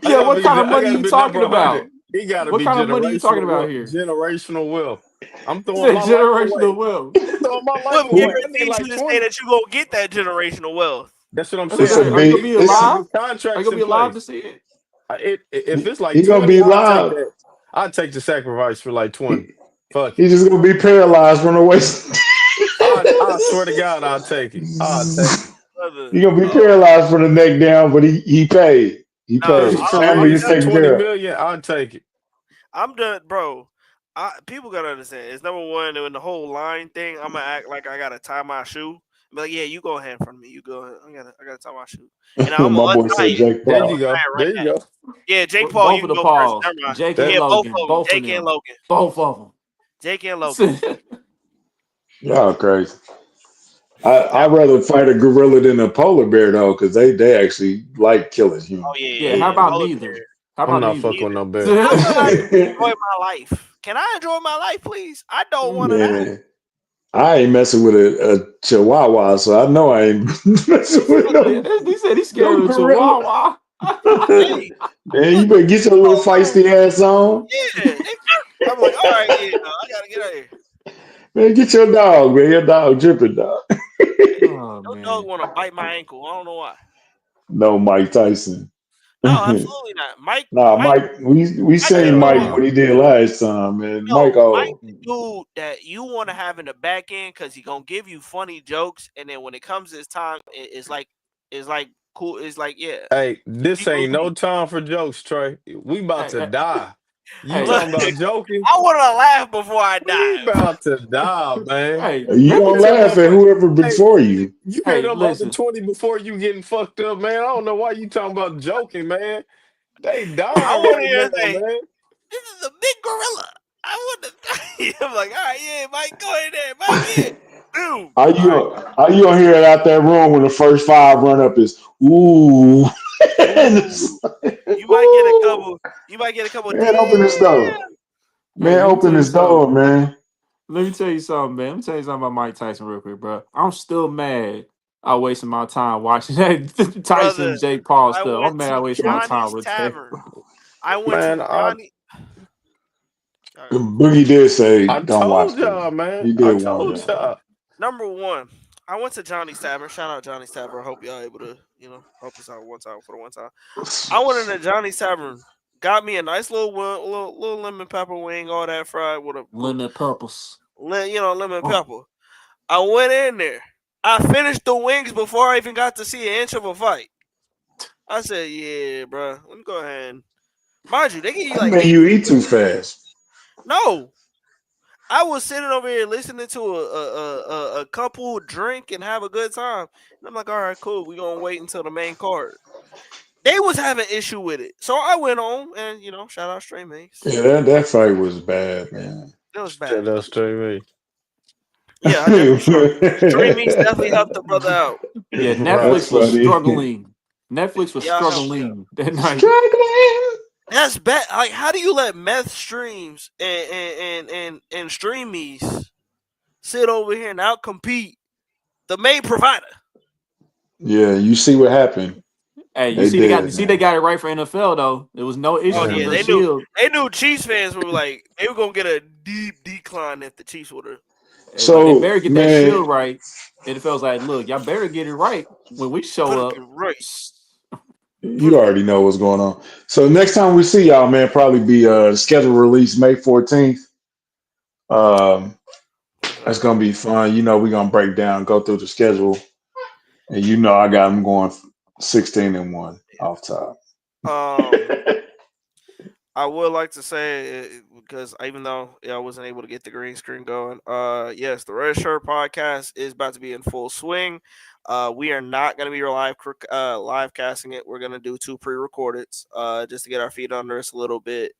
yeah, what kind of I money gotta you be number talking 100. about? He gotta What be kind of money you talking generational about wealth. here? Generational wealth. I'm He throwing said my life generational away. wealth. I'm throwing my life What away. I need guarantees you like to say 20. that you gonna get that generational wealth? That's what I'm That's what saying. It's I'm a I saying. Are you gonna need big. be it got to It's be alive? Are you contracts gonna in be alive to place. see it? If it's like he gonna 20, be I'll take live. that. I'll take the sacrifice for like 20. He, Fuck it. he's just gonna be paralyzed from the waist. I swear to God, I'll take it. I'll take it. Brother, He gonna be oh paralyzed from the neck down, but he paid. He nah, If it's paid. for I'm Family is less than done. taken 20 care of. million, I'll take it. I'm done, bro. People gotta understand. It's number one in the whole line thing. I'm gonna act like I gotta tie my shoe. Be like, yeah, you go ahead in front of me. You go ahead. I gotta tie my shoe, and I'm My gonna boy untie said it. Jake There I'm you gonna Paul. go. tie it right There you back. go. Yeah, Jake Paul, Both you of can the go first. Pauls, Never mind. Jake and That Yeah, both Logan, of them. both of Jake and them, Logan. both of Jake and Logan. them. Y'all crazy. I'd That, rather fight a gorilla than a polar bear though, because they actually like killing oh humans. yeah, Yeah, yeah, how yeah. about Polar neither? bear. How I'm about not neither? fucking with Neither. no bear. I want to Man, enjoy my life. Can I enjoy my life, please? I don't want to die. I ain't messing with a chihuahua, so I know I ain't messing with Yeah, he said he's scared no of a gorilla. chihuahua. Hey, Man, you look, better get your little oh, feisty ass on. yeah. I'm like, all right, yeah, no, I gotta get out of here. Man, get your dog, man. Your dog dripping dog. Hey, Oh no dog man. want to bite my ankle. I don't know why. No, Mike Tyson. No, absolutely not. Nah, Mike, Mike. We Mike the seen Hell Mike no. what dude. he did last time, man. Mike, No, Mike oh, the dude that you want to have in the back end because he gonna give you funny jokes, and then when it comes to his time, it's like cool. It's like yeah, Hey, he this ain't no believe. time for jokes, Trey. We about Hey, to die. You hey, Look, talking about joking? I want to laugh before I We die. about to die, man. hey, you let me don't Tell tell laugh at motherfucker, whoever hey, before you. you hit hey, them other listen. 20 before you getting fucked up, man. I don't know why you talking about joking, man. They I dying want to right hear him now, say, man. "This is a big gorilla." I want to. I'm like, all right, yeah, Mike, go ahead there, Mike, yeah, boom. Are All right, you gonna hear it out that room when the first five run up is ooh, and Ooh, it's like, you might get a ooh, couple. You might get a couple. man, open this door, Damn. hey, man, let me open tell you this door, something. man. Let me tell you something, man. Let me tell you something about Mike Tyson real quick, bro. I'm still mad I wasted my time watching that Brother, Tyson Jake Paul I stuff. I'm went mad I to wasted my time Johnny's with that. Tavern. I went Man, to I Johnny. All right. Boogie did say I don't told watch this. y'all, man. He I did warn told y'all. y'all. Number one, I went to Johnny's Tavern. Shout out Johnny's Tavern. I hope y'all able to, help us out one time for the one time. I went into Johnny's Tavern, got me a nice little lemon pepper wing, all that fried with a Lemon purples. lemon Oh, pepper. I went in there. I finished the wings before I even got to see an inch of a fight. I said, "Yeah, bro, let me go ahead." Mind you, they give you That like made you 18 eat too wings. fast. No, I was sitting over here listening to a couple drink and have a good time. And I'm like, all right, cool. We gonna wait until the main card. They was having issue with it, so I went on and shout out Stray Mace. Yeah, that fight was bad, man. It was bad. Shut up, straight me. Yeah, I definitely sure. Stray Mace definitely helped the brother out. yeah, Right. That's Netflix was funny. struggling. Netflix was Y'all helped me out. struggling that night. Struggling. That's bad. Like, how do you let meth streams and streamies sit over here and out compete the main provider? Yeah, you see what happened. Hey, They you did, see they man. got it right for NFL though. There was no Oh issues with yeah, the Man. Shield. they knew Chiefs fans were like they were gonna get a deep decline if the Chiefs would have. Hey, look, they So, better get that man, Shield right. NFL's like, look, y'all better get it right when we show Better up. get right. you Better get already know what's going on. So next time we see y'all, man, probably be scheduled release May 14th. Um, right. that's gonna be fun. We're gonna break down, go through the schedule, and I got them going 16-1 off top. Um, I would like to say because even though I wasn't able to get the green screen going, yes, the Red Shirt podcast is about to be in full swing. We are not going to be live casting it. We're going to do 2 pre-recordeds, just to get our feet under us a little bit.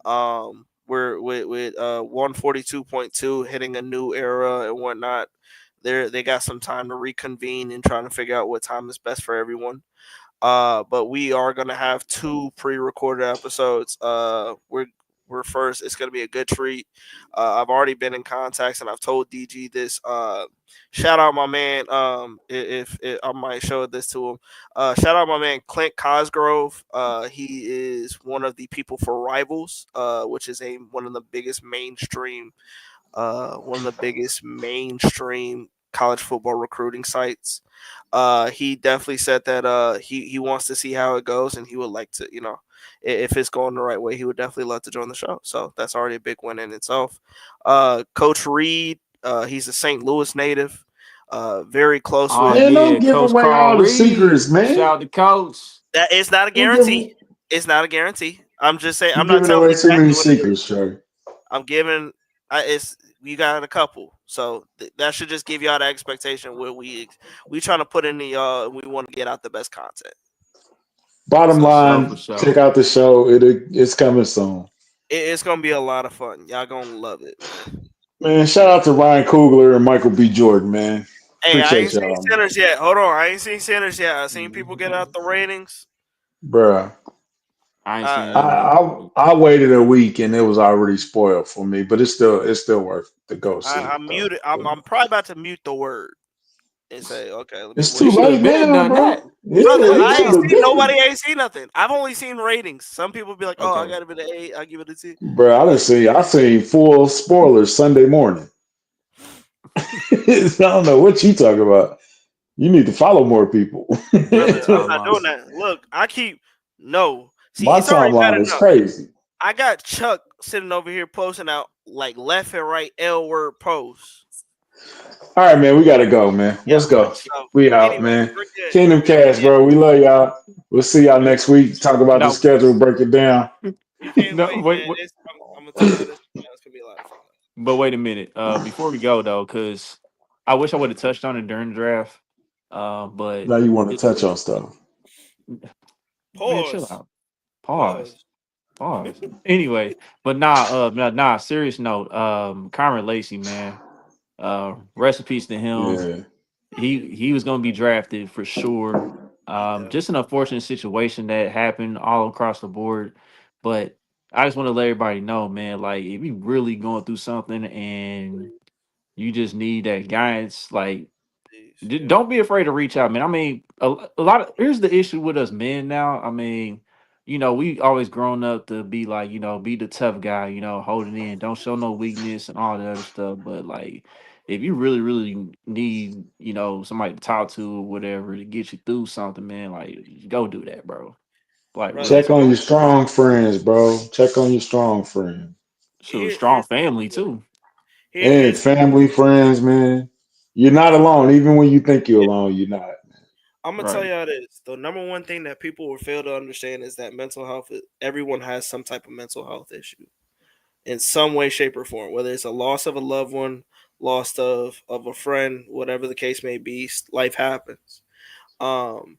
We're with 142.2 hitting a new era and whatnot. They got some time to reconvene and trying to figure out what time is best for everyone. But we are gonna have 2 pre-recorded episodes. We're first. It's gonna be a good treat. I've already been in contacts and I've told DG this. Shout out my man. If I might show this to him. Shout out my man Clint Cosgrove. He is one of the people for Rivals, which is one of the biggest mainstream college football recruiting sites. He definitely said that he wants to see how it goes, and he would like to, if it's going the right way, he would definitely love to join the show. So that's already a big win in itself. Coach Reed, he's a St. Louis native, very close Oh with. Man, don't yeah, give Coach away Carl all the Reed. secrets, man. Shout out to Coach. That it's not a Don't give guarantee. It's not a guarantee. I'm just saying. you I'm not giving telling away too many exactly what it is. secrets, Trey. I'm giving. It's we got a couple, so that should just give y'all the expectation where we trying to put in the we want to get out the best content. Bottom So For sure, for line, check sure. out the show. It's coming soon. it's gonna be a lot of fun. Y'all gonna love it, man. Man, shout out to Ryan Coogler and Michael B. Jordan, man. Hey, I Appreciate ain't seen y'all, man. sinners yet. Hold on, I ain't seen sinners yet. I seen people get out the ratings. Bruh. I ain't Uh, seen I, it yet. I waited a week and it was already spoiled for me, but it's still worth to go see I'm though. muted. I'm probably about to mute the word and say, okay, let me It's wait. You too should have late been now, done bro. that. You should Brother, have Yeah, been you I should ain't done. have seen been. nobody ain't seen nothing. I've only seen ratings. Some people be like, "Oh, I Okay. got it an 8. I give it a 10." Bro, I didn't Like, see. I seen full spoilers Sunday morning. I don't know what you talking about. You need to follow more people. brother, I'm Talking not about doing that. Look, I keep no. See, My it's already bad timeline is enough. crazy. I got Chuck sitting over here posting out like left and right L word posts. All right, man, we gotta go, man. Yeah. Let's go. So We out, anyway, man. we're good. Kingdom Cast, Yeah, bro. We love y'all. We'll see y'all next week. Talk about the no, schedule, break it down. we can't no. wait, Wait, man. wait, I'm gonna tell y'all this. It's gonna be a lot of fun. but wait a minute. Before we go though, because I wish I would have touched on it during the draft. But Now you want to it, touch on stuff. man, chill Pause. out. Pause. Pause. Pause. Anyway, but nah. Serious note. Kyron Lacey, man. Rest in peace to him. Yeah. He was gonna be drafted for sure. Yeah. Just an unfortunate situation that happened all across the board. But I just want to let everybody know, man, like if you really going through something and you just need that guidance, like Please. Yeah. don't be afraid to reach out, man. I mean, a lot of here's the issue with us men now. I mean, we always grown up to be like, be the tough guy, holding in, don't show no weakness and all that other stuff. But like, if you really, really need, somebody to talk to or whatever to get you through something, man, like go do that, bro. Like Brother, real Check on talk. your strong friends, bro. Check on your strong friends. So strong family too. And here's the biggest family, friends, man. You're not alone. Even when you think you're alone, you're not. I'm gonna tell Right. y'all this. The number one thing that people will fail to understand is that mental health. Everyone has some type of mental health issue in some way, shape, or form. Whether it's a loss of a loved one, loss of a friend, whatever the case may be, life happens. Um,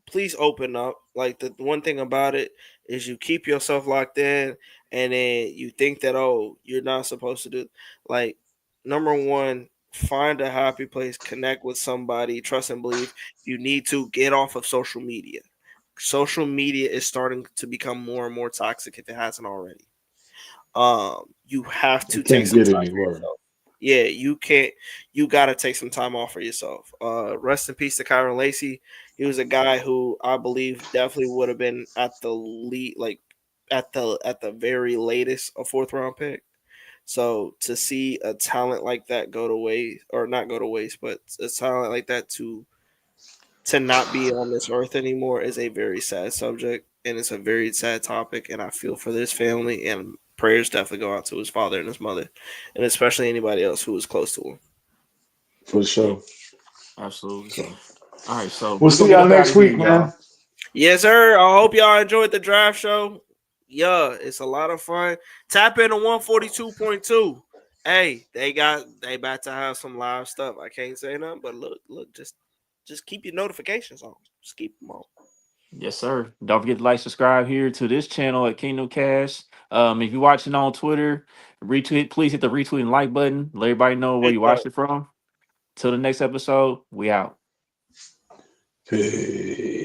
please open up. Like the one thing about it is you keep yourself locked in, and then you think that you're not supposed to do. Like number one, find a happy place, connect with somebody, trust and believe. You need to get off of social media. Social media is starting to become more and more toxic if it hasn't already. You have to It take can't some get time any for worse. yourself. Yeah, you can't. You got to take some time off for yourself. Rest in peace to Kyron Lacey. He was a guy who I believe definitely would have been at the lead, like at the very latest a fourth round pick. So to see a talent like that go to waste, or not go to waste, but a talent like that to not be on this earth anymore is a very sad subject, and it's a very sad topic, and I feel for this family, and prayers definitely go out to his father and his mother, and especially anybody else who was close to him. For Yeah, sure. absolutely. So All right, so we'll we're gonna see get y'all up out next of here, week, man. y'all. Yes, sir. I hope y'all enjoyed the draft show. Yeah, it's a lot of fun. Tap into 142.2. Hey, they about to have some live stuff. I can't say nothing, but look, just keep your notifications on. Just keep them on. Yes, sir. Don't forget to like, subscribe here to this channel at Kingdom Cast. If you're watching on Twitter, retweet. Please hit the retweet and like button. Let everybody know where Big you time. watched it from. Till the next episode, we out. Peace.